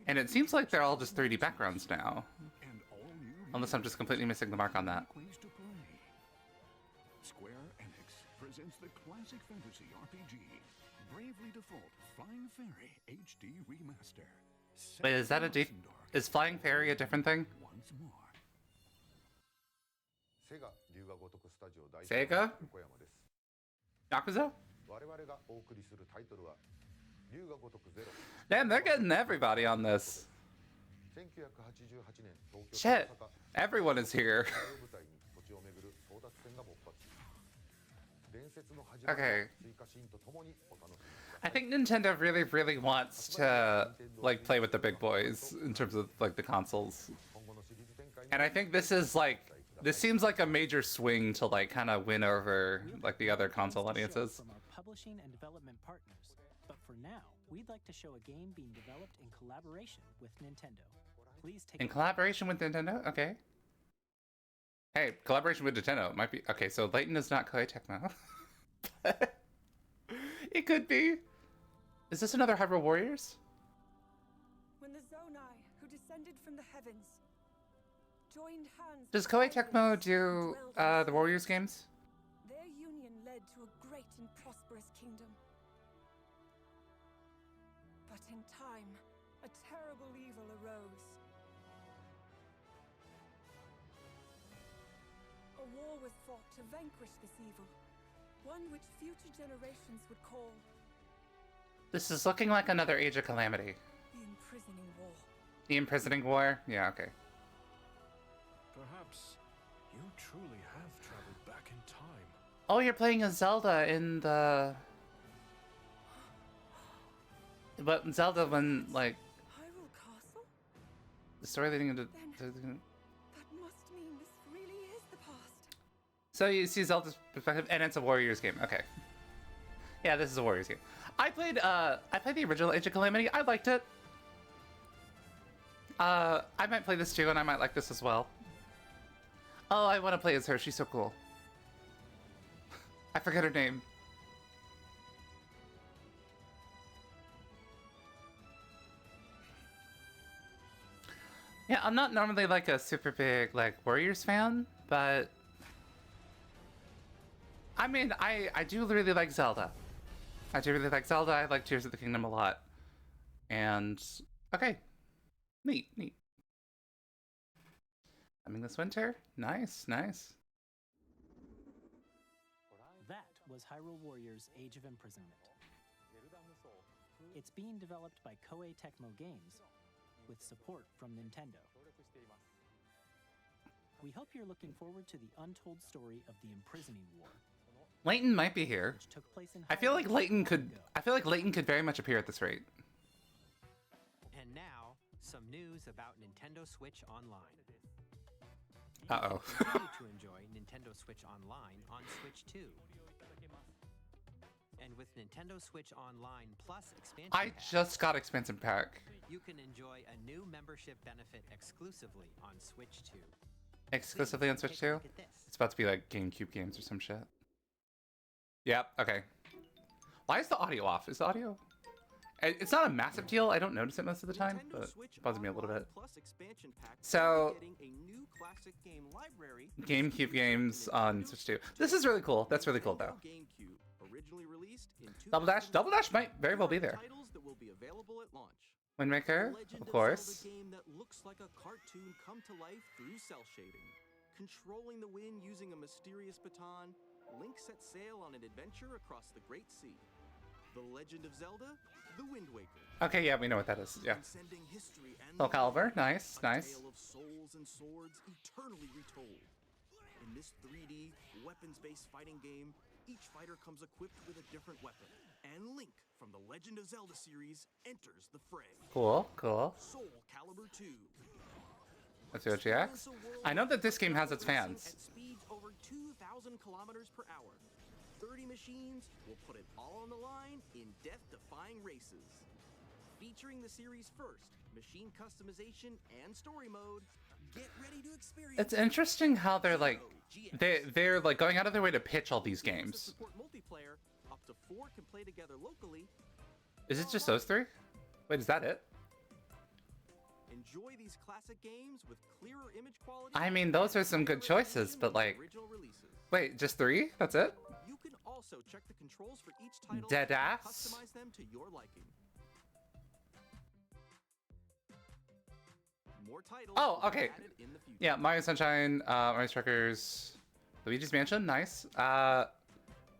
And it seems like they're all just 3D backgrounds now. Unless I'm just completely missing the mark on that. Square Enix presents the classic fantasy RPG, Bravely Default Flying Fairy HD Remaster. Wait, is that is Flying Fairy a different thing? Once more. Sega? Yakuza? Damn, they're getting everybody on this. Shit, everyone is here. Okay. I think Nintendo really wants to like play with the big boys in terms of like the consoles. And I think this seems like a major swing to like kind of win over like the other console audiences. From our publishing and development partners, but for now, we'd like to show a game being developed in collaboration with Nintendo. Please take In collaboration with Nintendo? Okay. Hey, collaboration with Nintendo might be okay. So Layton is not Koei Tecmo. It could be. Is this another Hyrule Warriors? When the Zonai, who descended from the heavens, joined hands. Does Koei Tecmo do the Warriors games? Their union led to a great and prosperous kingdom. But in time, a terrible evil arose. A war was fought to vanquish this evil, one which future generations would call This is looking like another Age of Calamity. the Imprisoning War. The Imprisoning War? Yeah, okay. Perhaps you truly have traveled back in time. Oh, you're playing as Zelda in the... But Zelda when, like... Hyrule Castle? The story leading into... That must mean this really is the past. So you see Zelda's perspective, and it's a Warriors game. Okay. Yeah, this is a Warriors game. I played the original Age of Calamity. I liked it. I might play this too, and I might like this as well. Oh, I want to play as her. She's so cool. I forget her name. Yeah, I'm not normally like a super big like Warriors fan, but I mean, I do really like Zelda. I do really like Zelda. I like Tears of the Kingdom a lot. And okay. Neat. Coming this winter? Nice. That was Hyrule Warriors Age of Imprisonment. It's being developed by Koei Tecmo Games with support from Nintendo. We hope you're looking forward to the untold story of the Imprisoning War. Layton might be here. Which took place in I feel like Hyrule Layton long ago. could very much appear at this rate. And now, some news about Nintendo Switch Online. Uh-oh. Continue to enjoy Nintendo Switch Online on Switch 2. And with Nintendo Switch Online Plus expansion I pack, just got expansion pack. you can enjoy a new membership benefit exclusively on Switch 2. Exclusively on Switch Take a 2? look at this. It's about to be like GameCube games or some shit. Yep, okay. Why is the audio off? Is the audio... It's not a massive deal. I don't notice it most of the time, but it bothers me a little bit. So, GameCube games on Switch 2. This is really cool. That's really cool, though. Double Dash might very well be there. Wind Waker, of course. A game that looks like a cartoon come to life through cell shading. Controlling the wind using a mysterious baton, Link sets sail on an adventure across the Great Sea. The Legend of Zelda, The Wind Waker. Okay, yeah, we know what that is. Yeah. Transcending history and Soul Calibur, nice. a tale of souls and swords eternally retold. In this 3D, weapons-based fighting game, each fighter comes equipped with a different weapon, and Link from the Legend of Zelda series enters the fray. Cool. Soul Calibur 2. Let's go GX. I know that this game has its fans. At speeds over 2,000 kilometers per hour. 30 machines will put it all on the line in death-defying races. Featuring the series' first machine customization and story mode, get ready to experience. It's interesting how they're like, they're like going out of their way to pitch all these games. Support multiplayer, up to 4 can play together locally. Is it just those 3? Wait, is that it? Enjoy these classic games with clearer image quality. I mean, those are some good choices, but like, wait, just 3? That's it? You can also check the controls for each title Dead and ass? customize them to your liking. More titles Oh, will be okay. added in the future. Yeah, Mario Sunshine, Mario Strikers, Luigi's Mansion, nice.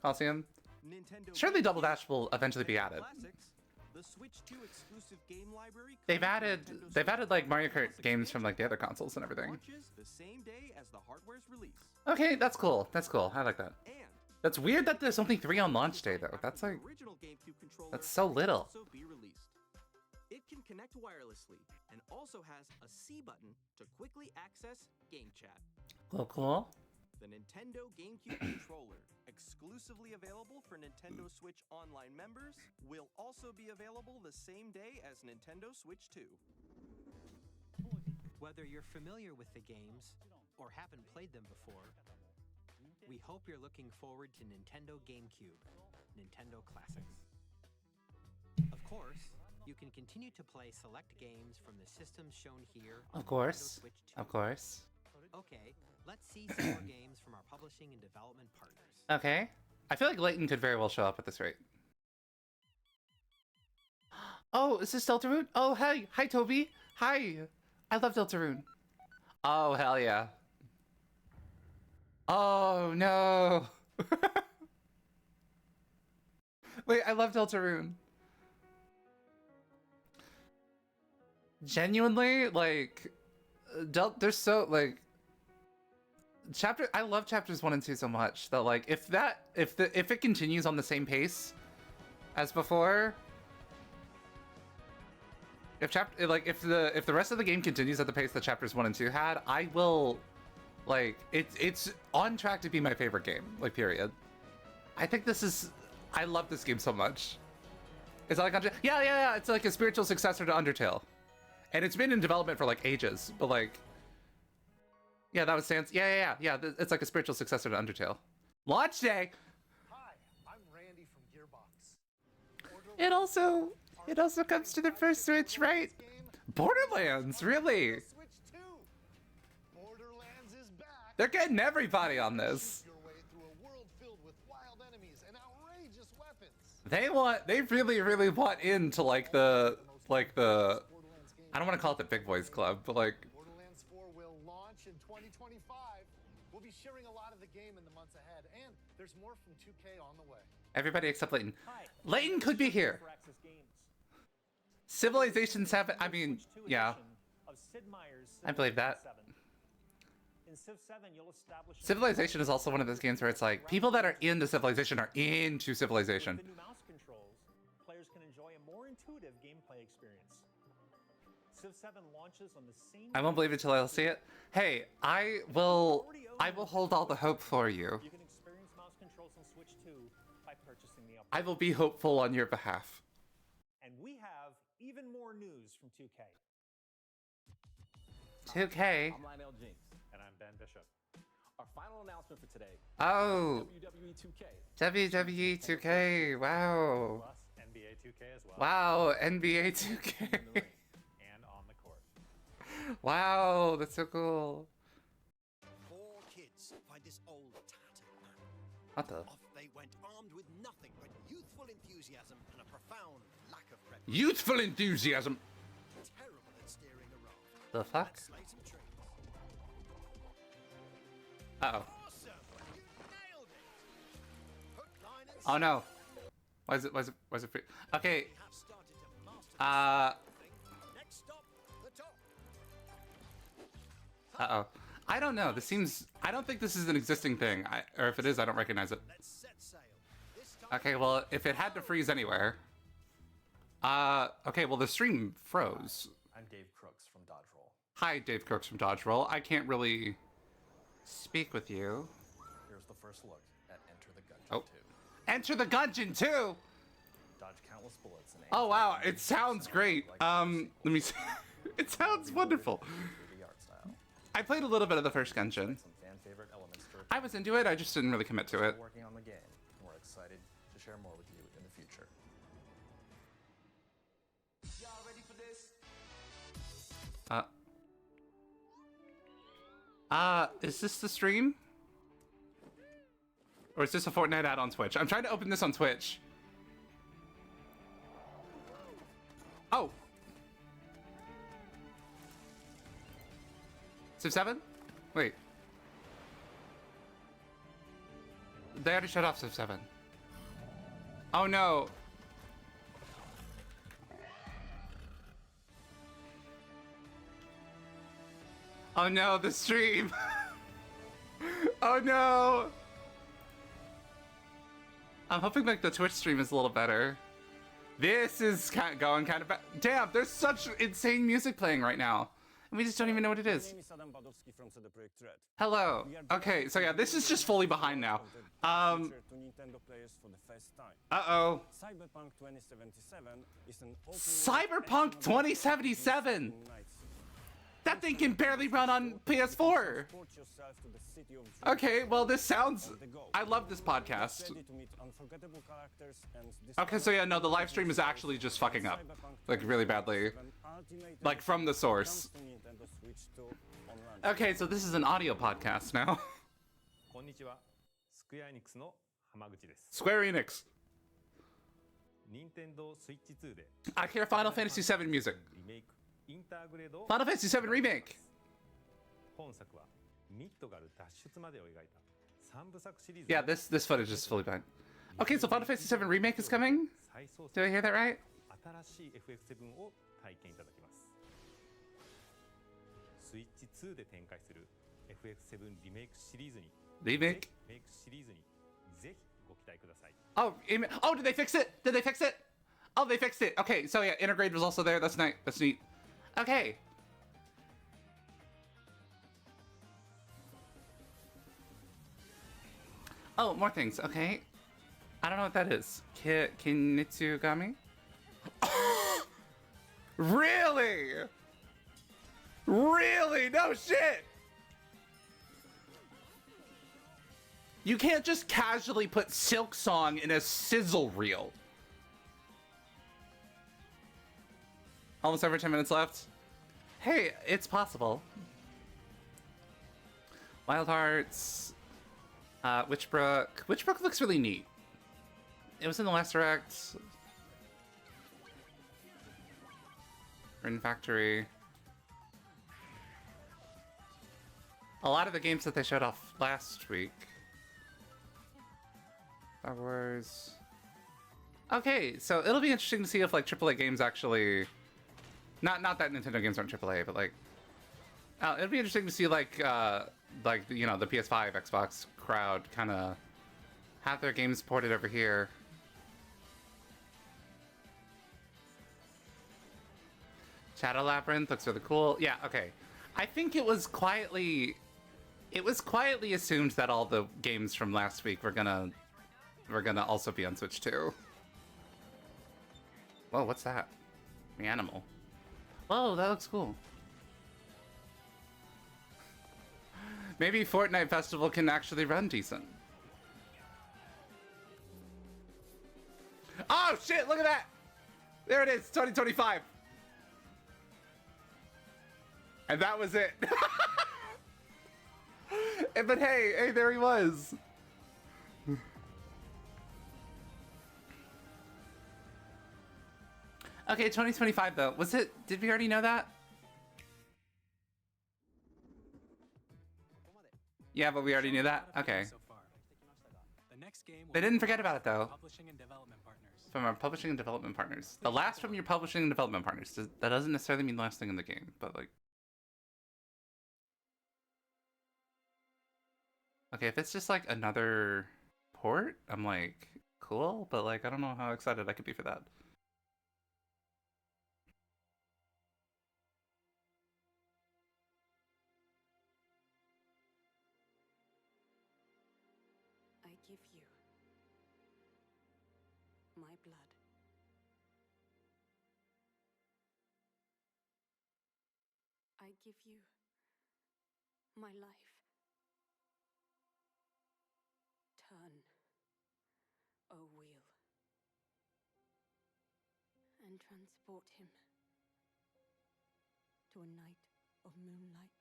Coliseum. Nintendo Surely Double Dash will eventually be added. Classics, The Switch 2 exclusive game library They've added like Mario Kart games from like the other consoles and everything. launches the same day as the hardware's release. Okay, that's cool. That's cool. I like that. That's weird that there's only 3 on launch day though. That's like Original GameCube controller that's so little. will also be released. It can connect wirelessly and also has a C button to quickly access game chat. Cool. The Nintendo GameCube controller, exclusively available for Nintendo Switch Online members, will also be available the same day as Nintendo Switch 2. Whether you're familiar with the games or haven't played them before, we hope you're looking forward to Nintendo GameCube, Nintendo Classics. Of course, you can continue to play select games from the systems shown here on Of course. Nintendo Switch 2. Of course. Okay, let's see some more games from our publishing and development partners. Okay. I feel like Layton could very well show up at this rate. Oh, is this Deltarune? Oh, hey. Hi, Toby. Hi. I love Deltarune. Oh, hell yeah. Oh, no. Wait, I love Deltarune. Genuinely, like, there's so, like, I love chapters 1 and 2 so much that like if it continues on the same pace as before, if the rest of the game continues at the pace that chapters 1 and 2 had, I will like it's on track to be my favorite game, like period. I think I love this game so much. It's like yeah, it's like a spiritual successor to Undertale. And it's been in development for like ages, but like yeah, that was Sans. Yeah. It's like a spiritual successor to Undertale. Launch day. Hi, I'm Randy from Gearbox. It also comes to the first Switch, right? Borderlands, really? Borderlands is back. They're getting everybody on this. Your way through a world filled with wild enemies and outrageous weapons. They really want into like the I don't want to call it the Big Boys Club, but like Borderlands 4 will launch in 2025. We'll be sharing a lot of the game in the months ahead, and there's more from 2K on the way. everybody except Layton. Layton could be here. Civilization 7, I mean, yeah. I believe that. In Civ 7, you'll establish Civilization is also one of those games where it's like, people that are into Civilization are into Civilization. With the new mouse controls, players can enjoy a more intuitive gameplay experience. Civ 7 launches on the same... I won't believe it till I'll see it. Hey, I will hold all the hope for you. You can experience mouse controls on Switch 2 by purchasing the upgrade. I will be hopeful on your behalf. And we have even more news from 2K. 2K? I'm Lionel Jinx. And I'm Ben Bishop. Our final announcement for today. Oh. WWE 2K. WWE 2K. Wow. Plus NBA 2K as well. Wow, NBA 2K. And on the court. Wow, that's so cool. 4 kids find this old tattered man. What the? Off they went armed with nothing but youthful enthusiasm and a profound lack of prejudice. Youthful enthusiasm. Terrible at steering a raft. The fuck? Let's slay some trees. Uh-oh. Awesome! You nailed it! Hook, line, and Oh no. Why is it free? Okay. We have started to master Next stop, the top. Uh-oh. I don't know. I don't think this is an existing thing. Or if it is, I don't recognize it. Let's set sail. This time Okay, well, if it had to freeze anywhere. Okay, well, the stream froze. I'm Dave Crooks from Dodge Roll. Hi, Dave Crooks from Dodge Roll. I can't really speak with you. Here's the first look at Enter the Gungeon Oh. 2. Enter the Gungeon 2! Dodge countless bullets and aim Oh, wow. It sounds great. Let me see. It sounds wonderful. 3D art style. I played a little bit of the first Gungeon. Some fan favorite elements to I was into it. I just didn't really commit to it. We're working on the game, and we're excited to share more with you in the future. Y'all ready for this? Is this the stream? Or is this a Fortnite ad on Twitch? I'm trying to open this on Twitch. Oh. Civ 7? Wait. They already shut off Civ 7. Oh no. Oh no, the stream. Oh no. I'm hoping like the Twitch stream is a little better. This is going kind of bad. Damn, there's such insane music playing right now. And we just don't even know what it is. Hello. Okay, so yeah, this is just fully behind now. Uh-oh. Cyberpunk 2077! That thing can barely run on PS4! Okay, well this sounds... I love this podcast. Okay, so yeah, no, the live stream is actually just fucking up. Like, really badly. Like, from the source. Okay, so this is an audio podcast now. Square Enix. I hear Final Fantasy VII music. Final Fantasy VII Remake. Yeah, this footage is fully fine. Okay, so Final Fantasy VII Remake is coming? Did I hear that right? Remake? Oh, oh, did they fix it? Did they fix it? Oh, they fixed it. Okay, so yeah, Intergrade was also there. That's nice. That's neat. Okay. Oh, more things. Okay. I don't know what that is. Kinitsugami? Really? Really? No shit! You can't just casually put Silk Song in a sizzle reel. Almost over 10 minutes left. Hey, it's possible. Wild Hearts. Witchbrook. Witchbrook looks really neat. It was in the last direct. Rin Factory. A lot of the games that they showed off last week. Star Wars. Okay, so it'll be interesting to see if like AAA games actually, not that Nintendo games aren't AAA, but like, it'll be interesting to see like you know the PS5, Xbox crowd kind of have their games ported over here. Shadow Labyrinth looks really cool. Yeah, okay. I think it was quietly assumed that all the games from last week were gonna also be on Switch too. Whoa, what's that? The animal. Whoa, that looks cool. Maybe Fortnite Festival can actually run decent. Oh shit, look at that! There it is, 2025. And that was it. But hey, there he was. Okay, 2025 though. Was it? Did we already know that? Yeah, but we already knew that? Okay. They didn't forget about it though. From our publishing and development partners. The last from your publishing and development partners. That doesn't necessarily mean the last thing in the game, but like... Okay, if it's just like another port, I'm like, cool, but like, I don't know how excited I could be for that. I give you my blood. I give you my life. Turn, O wheel, and transport him to a night of moonlight,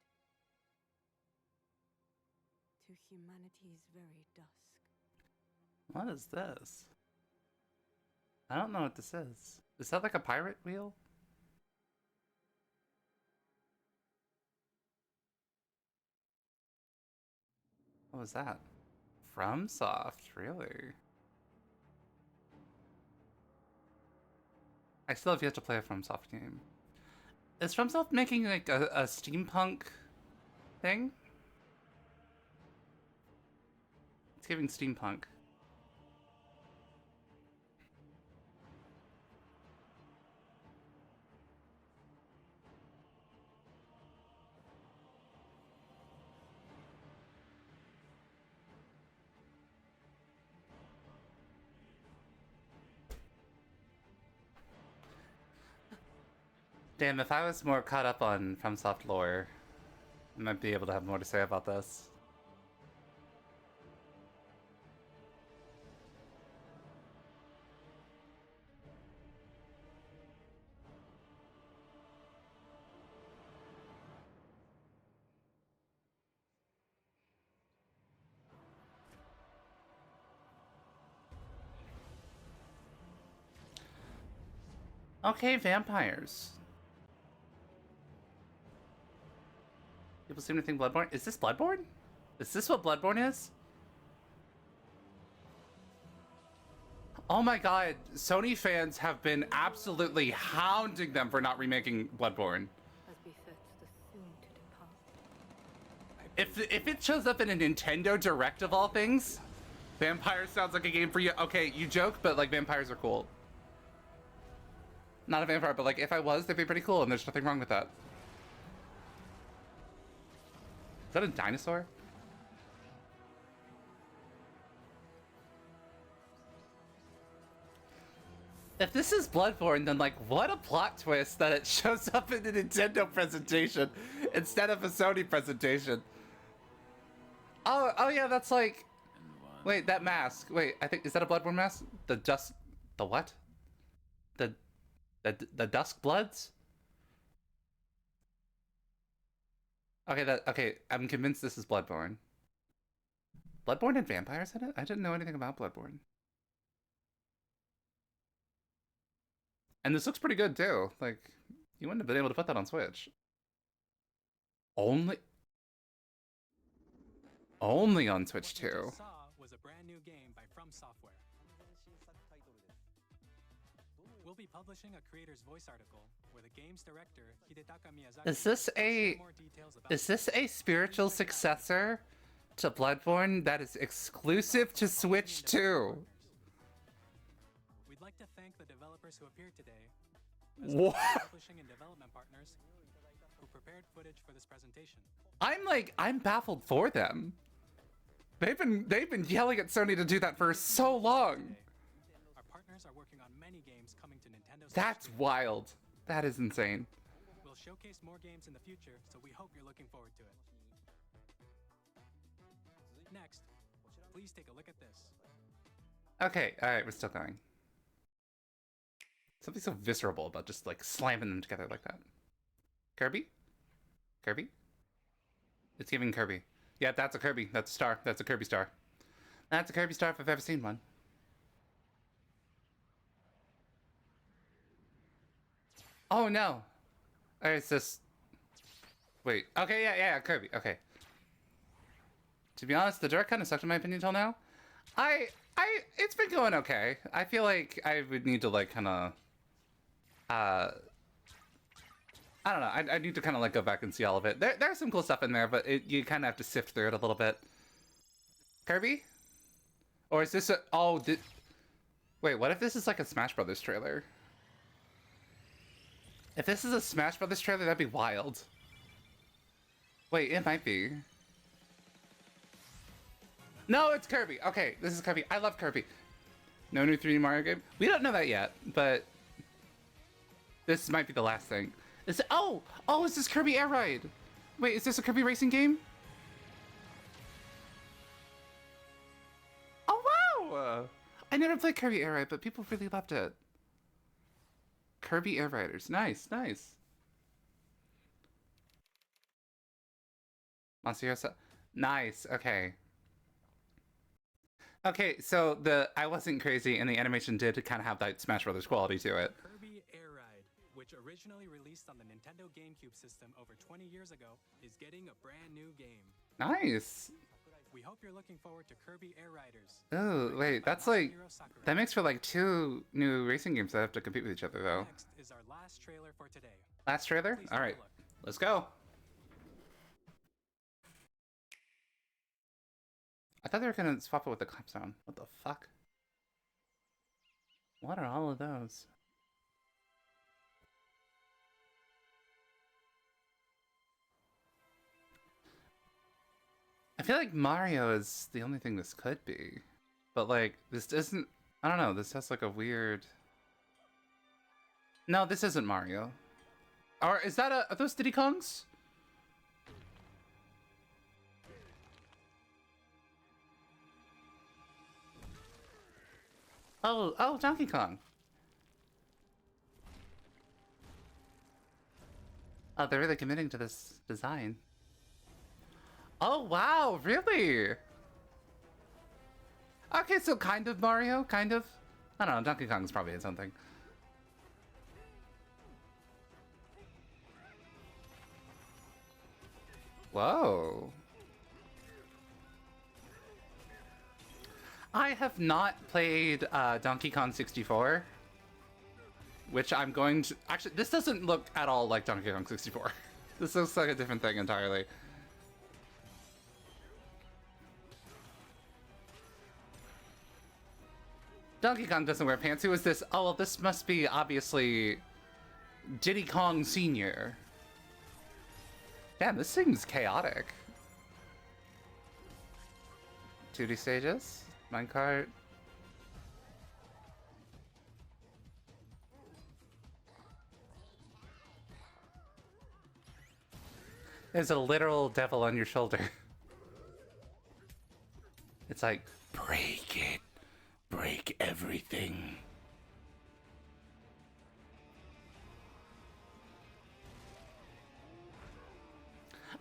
to humanity's very dusk. What is this? I don't know what this is. Is that like a pirate wheel? What was that? FromSoft, really? I still have yet to play a FromSoft game. Is FromSoft making like a steampunk thing? It's giving steampunk. Damn, if I was more caught up on FromSoft lore, I might be able to have more to say about this. Okay, vampires. People seem to think Bloodborne. Is this Bloodborne? Is this what Bloodborne is? Oh my god, Sony fans have been absolutely hounding them for not remaking Bloodborne. As befits the soon to depart. If it shows up in a Nintendo Direct of all things, Vampires sounds like a game for you. Okay, you joke, but like vampires are cool. Not a vampire, but like if I was, they'd be pretty cool, and there's nothing wrong with that. Is that a dinosaur? If this is Bloodborne, then like what a plot twist that it shows up in a Nintendo presentation instead of a Sony presentation. Oh yeah, that's like, wait, that mask. Wait, I think, is that a Bloodborne mask? The what? The Dusk Bloods? Okay, I'm convinced this is Bloodborne. Bloodborne and vampires in it? I didn't know anything about Bloodborne. And this looks pretty good too. Like, you wouldn't have been able to put that on Switch. Only on Switch too. What you just saw was a brand new game by From Software. We'll be publishing a creator's voice article where the game's director, Hidetaka Miyazaki, Is this a spiritual successor to Bloodborne that is exclusive to Switch 2? We'd like to thank the developers who appeared today, as well What? as publishing and development partners who prepared footage for this presentation. I'm baffled for them. They've been yelling at Sony to do that for so long. Our partners are working on many games coming to Nintendo Switch That's 2. wild. That is insane. We'll showcase more games in the future, so we hope you're looking forward to it. Next, please take a look at this. Okay, alright, we're still going. Something so visceral about just like slamming them together like that. Kirby? Kirby? It's giving Kirby. Yeah, that's a Kirby. That's a star. That's a Kirby star. That's a Kirby star if I've ever seen one. Oh no. Or it's this. Wait. Okay, yeah, Kirby. Okay. To be honest, the direct kind of sucked in my opinion until now. It's been going okay. I feel like I would need to like kind of, I don't know. I need to kind of like go back and see all of it. There's some cool stuff in there, but you kind of have to sift through it a little bit. Kirby? Or is this a, wait, what if this is like a Smash Brothers trailer? If this is a Smash Brothers trailer, that'd be wild. Wait, it might be. No, it's Kirby. Okay, this is Kirby. I love Kirby. No new 3D Mario game? We don't know that yet, but this might be the last thing. Is it, oh, is this Kirby Air Ride? Wait, is this a Kirby racing game? Oh, wow! I never played Kirby Air Ride, but people really loved it. Kirby Air Riders. Nice, nice. Monster. Nice, okay. Okay, so I wasn't crazy, and the animation did kind of have that Smash Brothers quality to it. Kirby Air Ride, which originally released on the Nintendo GameCube system over 20 years ago, is getting a brand new game. Nice. We hope you're looking forward to Kirby Air Riders. Oh, wait, that's like, that makes for like 2 new racing games that have to compete with each other, though. Next is our last trailer for today. Last trailer? All right, let's go. I thought they were gonna swap it with the clap sound. What the fuck? What are all of those? I feel like Mario is the only thing this could be. But like, this isn't... I don't know, this has like a weird... No, this isn't Mario. Or is that are those Diddy Kongs? Oh, Donkey Kong. Oh, they're really committing to this design. Oh, wow, really? Okay, so kind of Mario, kind of. I don't know, Donkey Kong's probably its own thing. Whoa. I have not played Donkey Kong 64, which I'm going to... Actually, this doesn't look at all like Donkey Kong 64. This looks like a different thing entirely. Donkey Kong doesn't wear pants. Who is this? Oh, well, this must be, obviously, Diddy Kong Sr. Damn, this seems chaotic. 2D stages? Minecart. There's a literal devil on your shoulder. It's like, break it. Break everything.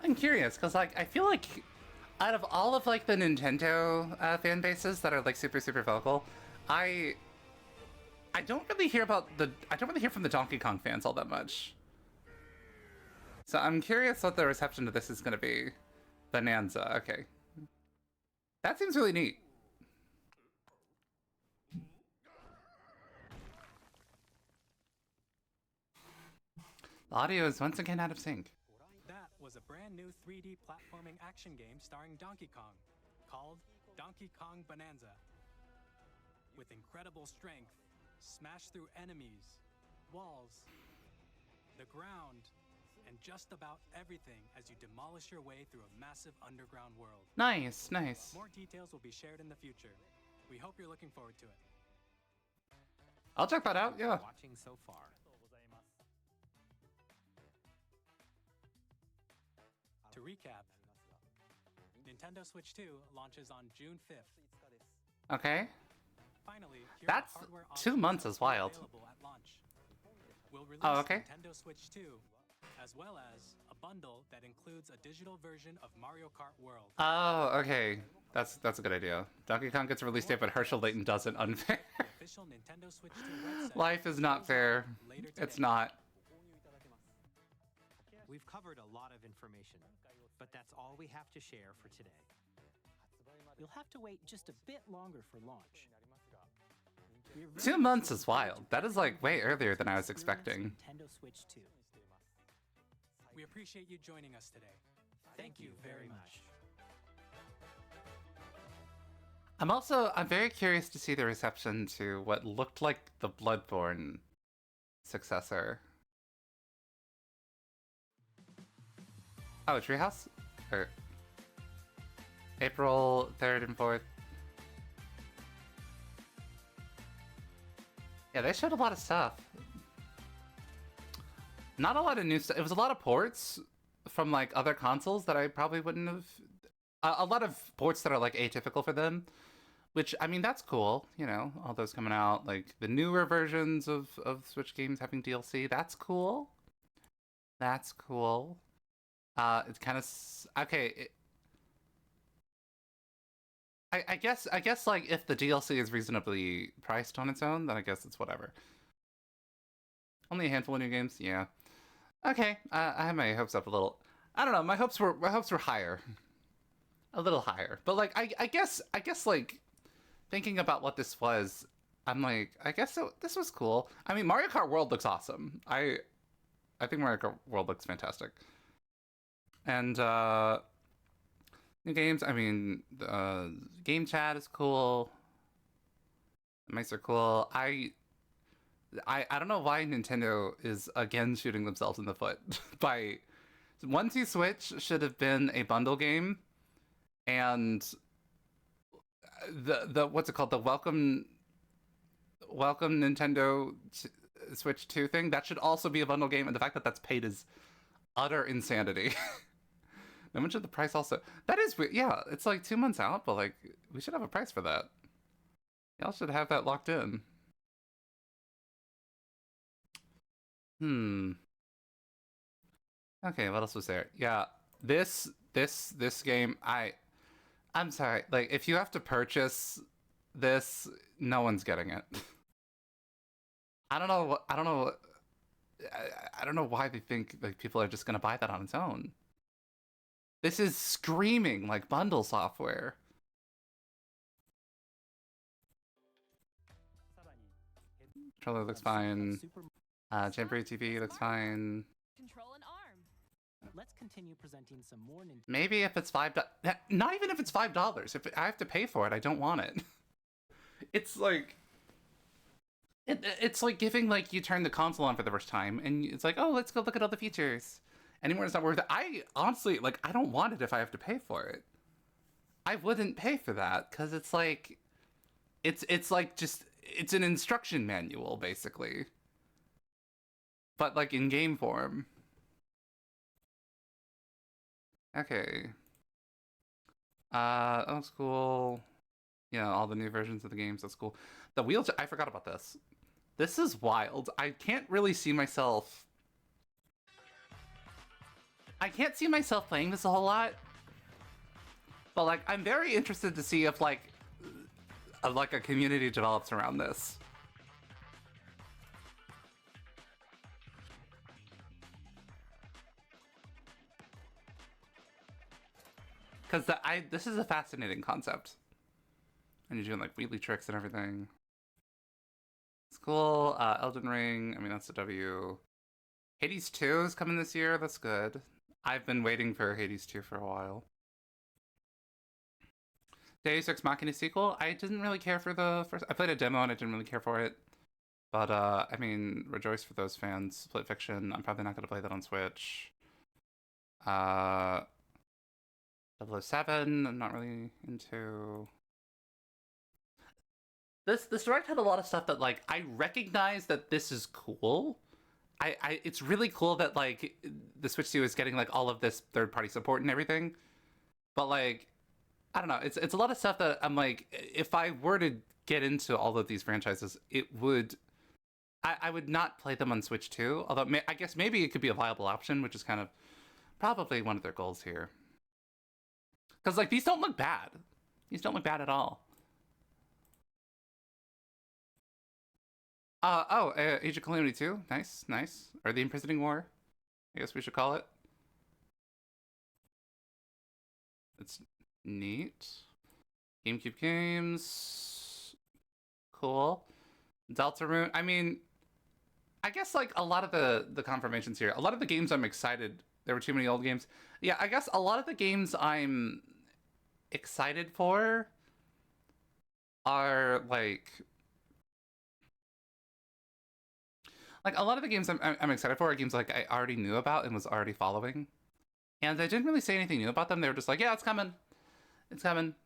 I'm curious, because like, I feel like out of all of like the Nintendo fan bases that are like super vocal, I don't really hear from the Donkey Kong fans all that much. So I'm curious what the reception to this is going to be. Bonanza, okay. That seems really neat. The audio is once again out of sync. That was a brand new 3D platforming action game starring Donkey Kong, called Donkey Kong Bonanza. With incredible strength, smash through enemies, walls, the ground, and just about everything as you demolish your way through a massive underground world. Nice, nice. More details will be shared in the future. We hope you're looking forward to it. I'll check that out, yeah. Watching so far. To recap, Nintendo Switch 2 launches on June 5th. Okay. Finally, here that's are hardware 2 months is wild. available at launch. We'll release Oh, okay. Nintendo Switch 2, as well as a bundle that includes a digital version of Mario Kart World. Oh, okay. That's a good idea. Donkey Kong gets a release date, but Herschel Layton doesn't. Unfair. The official Nintendo Switch 2 website Life is not fair. It's not. We've covered a lot of information, but that's all we have to share for today. You'll have to wait just a bit longer for launch. 2 months is wild. That is like way earlier than I was expecting. Nintendo Switch 2. We appreciate you joining us today. Thank you very much. I'm very curious to see the reception to what looked like the Bloodborne successor. Oh, Treehouse? Or April 3rd and 4th. Yeah, they showed a lot of stuff. Not a lot of new stuff. It was a lot of ports from like other consoles that I probably wouldn't have. A lot of ports that are like atypical for them, which I mean that's cool. You know, all those coming out, like the newer versions of Switch games having DLC. That's cool. That's cool. It's kind of okay. I guess like if the DLC is reasonably priced on its own, then I guess it's whatever. Only a handful of new games, yeah. Okay, I have my hopes up a little. I don't know, my hopes were higher, a little higher. But like I guess like thinking about what this was, I'm like I guess this was cool. I mean, Mario Kart World looks awesome. I think Mario Kart World looks fantastic. And New games, I mean, game chat is cool. Mice are cool. I don't know why Nintendo is again shooting themselves in the foot by 1-2 Switch should have been a bundle game, and the what's it called, the welcome Nintendo Switch 2 thing, that should also be a bundle game, and the fact that that's paid is utter insanity. How much of the price also? That is weird. Yeah, it's like 2 months out, but like we should have a price for that. Y'all should have that locked in. Okay, what else was there? Yeah, this game, I'm sorry. Like, if you have to purchase this, no one's getting it. I don't know why they think like people are just gonna buy that on its own. This is screaming like bundle software. Controller looks fine. Jamboree TV looks fine. Control an arm. Let's continue presenting some more Nintendo. Maybe if it's $5. Not even if it's $5. If I have to pay for it, I don't want it. It's like it's like giving like you turn the console on for the first time and it's like, oh, let's go look at all the features. Anymore, it's not worth it. I honestly like I don't want it if I have to pay for it. I wouldn't pay for that because it's like it's like just it's an instruction manual basically, but like in game form. Okay. That looks cool. Yeah, all the new versions of the games, that's cool. The wheelchair, I forgot about this. This is wild. I can't really see myself... I can't see myself playing this a whole lot. But, like, I'm very interested to see if, like a community develops around this. Because this is a fascinating concept. And you're doing like wheelie tricks and everything. It's cool. Elden Ring, I mean, that's a W. Hades 2 is coming this year, that's good. I've been waiting for Hades 2 for a while. Deus Ex Machina sequel, I didn't really care for the first... I played a demo and I didn't really care for it. But, I mean, rejoice for those fans. Split Fiction, I'm probably not going to play that on Switch. 007, I'm not really into... This Direct had a lot of stuff that, like, I recognize that this is cool. It's really cool that, like, the Switch 2 is getting, like, all of this third-party support and everything. But, like, I don't know. It's a lot of stuff that I'm like, if I were to get into all of these franchises, it would... I would not play them on Switch 2. Although, I guess maybe it could be a viable option, which is kind of probably one of their goals here. Because, like, these don't look bad. These don't look bad at all. Age of Calamity 2. Nice, nice. Or the Imprisoning War, I guess we should call it. It's neat. GameCube games. Cool. Deltarune. I mean, I guess, like, a lot of the confirmations here, a lot of the games I'm excited. There were too many old games. Yeah, I guess a lot of the games I'm excited for are, like a lot of the games I'm excited for are games like I already knew about and was already following. And I didn't really say anything new about them. They were just like, yeah, it's coming. It's coming.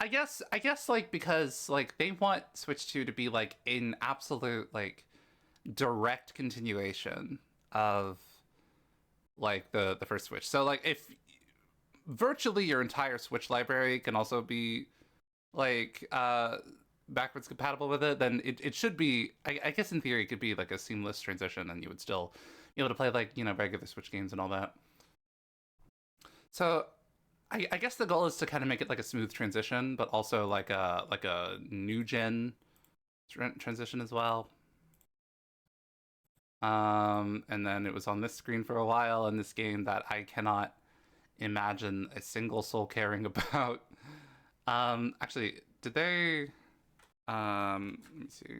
I guess like because like they want Switch 2 to be like an absolute like direct continuation of like the first Switch. So like if virtually your entire Switch library can also be like backwards compatible with it, then it should be, I guess in theory it could be like a seamless transition and you would still be able to play like, you know, regular Switch games and all that. So I guess the goal is to kind of make it like a smooth transition, but also like a new gen transition as well. And then it was on this screen for a while in this game that I cannot imagine a single soul caring about. Actually, did they... let me see.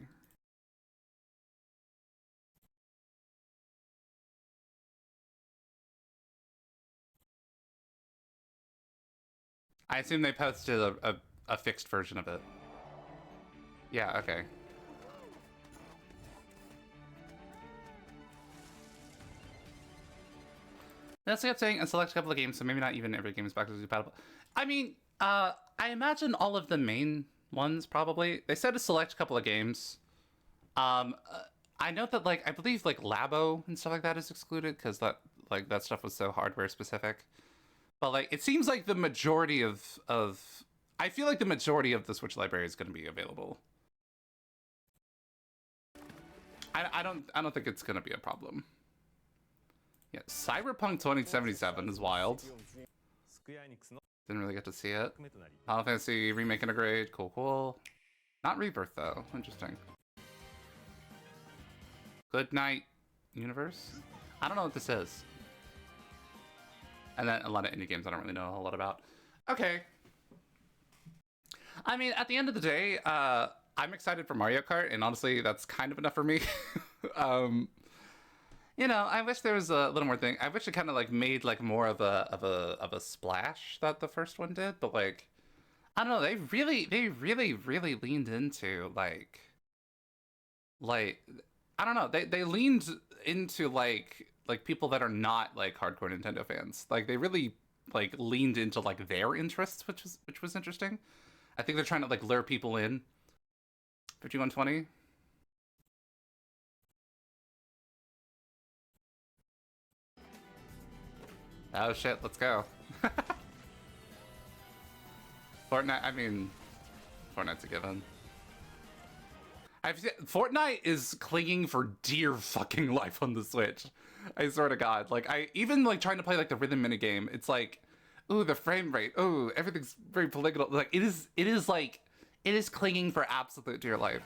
I assume they posted a fixed version of it. Yeah, okay. That's what I'm saying, and select a couple of games, so maybe not even every game is backwards compatible. I mean, I imagine all of the main ones, probably. They said to select a couple of games. I know that, like, I believe, like, Labo and stuff like that is excluded, because that stuff was so hardware specific. But, like, it seems like the majority of I feel like the majority of the Switch library is going to be available. I don't think it's going to be a problem. Yeah, Cyberpunk 2077 is wild. Didn't really get to see it. Final Fantasy Remake Integrate, cool. Not Rebirth though, interesting. Good Night Universe? I don't know what this is. And then a lot of indie games I don't really know a whole lot about. Okay. I mean, at the end of the day, I'm excited for Mario Kart, and honestly, that's kind of enough for me. You know, I wish there was a little more thing. I wish it kind of like made like more of a splash that the first one did, but like, I don't know. They really leaned into like I don't know. They leaned into like people that are not like hardcore Nintendo fans. Like they really like leaned into like their interests, which was interesting. I think they're trying to like lure people in. 5120. Oh shit, let's go. Fortnite, I mean, Fortnite's a given. Fortnite is clinging for dear fucking life on the Switch. I swear to God. Like, even like trying to play like the rhythm minigame, it's like, ooh, the frame rate, ooh, everything's very polygonal. Like, it is clinging for absolute dear life.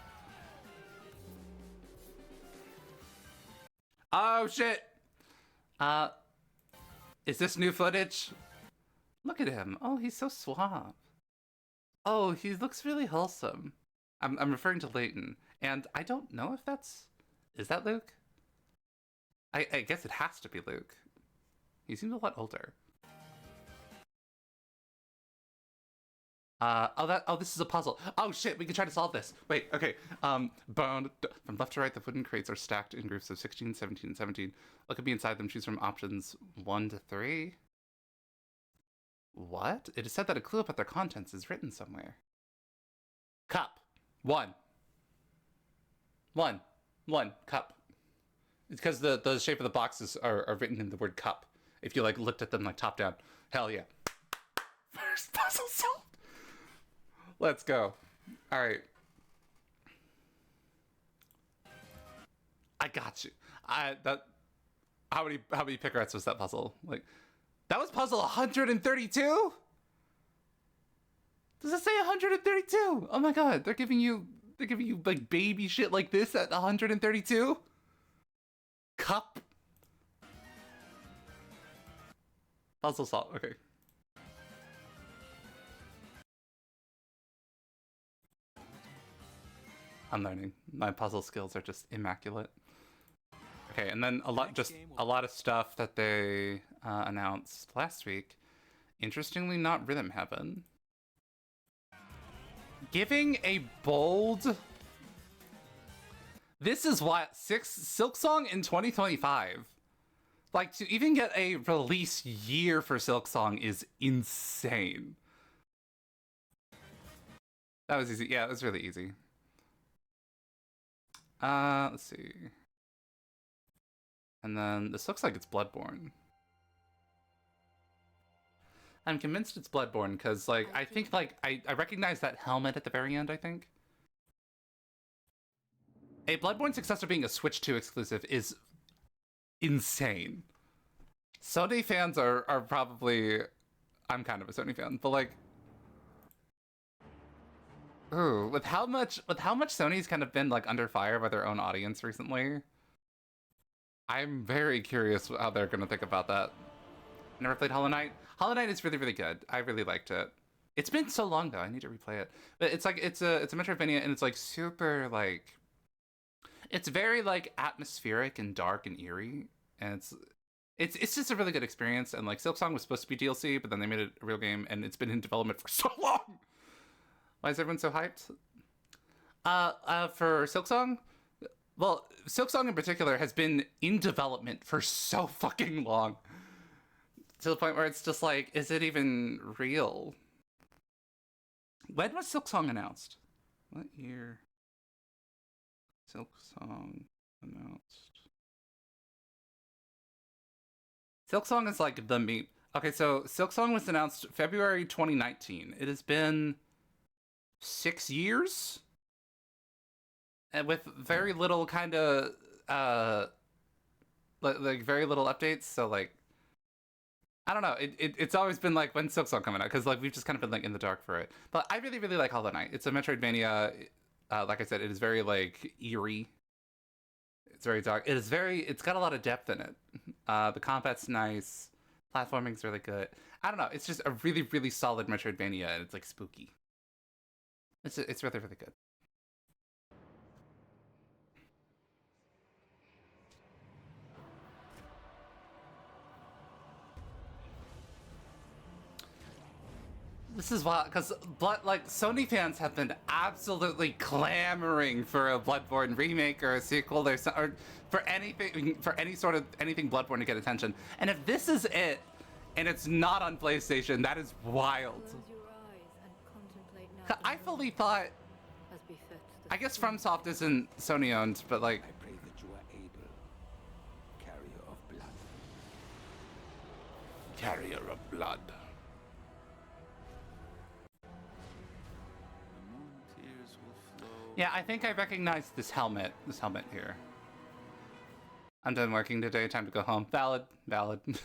Oh shit! Is this new footage? Look at him. Oh, he's so suave. Oh, he looks really wholesome. I'm referring to Layton, and I don't know if that's... Is that Luke? I guess it has to be Luke. He seems a lot older. Oh, this is a puzzle. Oh shit, we can try to solve this. Wait, okay. From left to right, the wooden crates are stacked in groups of 16, 17, and 17. Look at me inside them, choose from options 1 to 3. What? It is said that a clue about their contents is written somewhere. Cup. 1. Cup. It's because the shape of the boxes are written in the word cup. If you like looked at them like top down. Hell yeah. First puzzle solved. Let's go. All right. I got you. How many picarettes was that puzzle? Like, that was puzzle 132? Does it say 132? Oh my God, they're giving you like baby shit like this at 132? Cup. Puzzle solved. Okay. I'm learning. My puzzle skills are just immaculate. Okay, and then a lot of stuff that they announced last week. Interestingly, not Rhythm Heaven. Giving a bold... This is what, Silksong in 2025. Like, to even get a release year for Silksong is insane. That was easy. Yeah, it was really easy. Let's see. And then this looks like it's Bloodborne. I'm convinced it's Bloodborne because, like, I think, like, I recognize that helmet at the very end, I think. A Bloodborne successor being a Switch 2 exclusive is insane. Sony fans are probably... I'm kind of a Sony fan, but, like... Ooh, with how much Sony's kind of been, like, under fire by their own audience recently, I'm very curious how they're gonna think about that. Never played Hollow Knight. Hollow Knight is really, really good. I really liked it. It's been so long though. I need to replay it. But it's like it's a Metroidvania, and it's like super like it's very like atmospheric and dark and eerie, and it's just a really good experience. And like Silksong was supposed to be DLC, but then they made it a real game, and it's been in development for so long. Why is everyone so hyped? For Silksong, well, Silksong in particular has been in development for so fucking long, to the point where it's just like, is it even real? When was Silksong announced? What year? Silksong announced. Silksong is like the meme. Okay, so Silksong was announced February 2019. It has been 6 years? And with very little kind of, like very little updates. So like, I don't know. It's always been like, when's Silksong coming out? Because like we've just kind of been like in the dark for it. But I really, really like Hollow Knight. It's a Metroidvania. Like I said, it is very like eerie. It's very dark. It's got a lot of depth in it. The combat's nice. Platforming's really good. I don't know. It's just a really, really solid Metroidvania, and it's like spooky. It's really, really good. This is wild, because Sony fans have been absolutely clamoring for a Bloodborne remake or a sequel or for anything, anything Bloodborne to get attention. And if this is it, and it's not on PlayStation, that is wild. I fully thought, I guess FromSoft isn't Sony owned, but like, I pray that you are able, carrier of blood. Carrier of blood. Yeah, I think I recognize this helmet here. I'm done working today, time to go home. Valid. And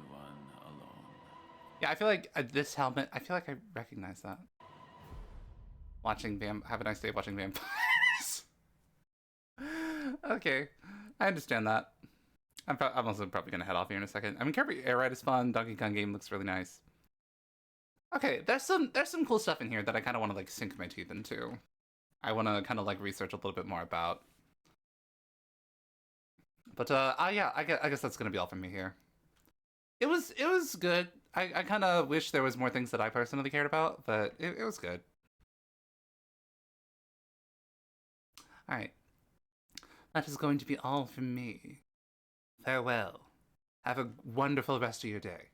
one alone. Yeah, I feel like this helmet, I feel like I recognize that. Have a nice day watching vampires. Okay, I understand that. I'm also probably gonna head off here in a second. I mean, Kirby Air Ride is fun, Donkey Kong game looks really nice. Okay, there's some cool stuff in here that I kind of want to like sink my teeth into. I want to kind of like research a little bit more about. But yeah, I guess that's gonna be all from me here. It was good. I kind of wish there was more things that I personally cared about, but it was good. All right, that is going to be all from me. Farewell. Have a wonderful rest of your day.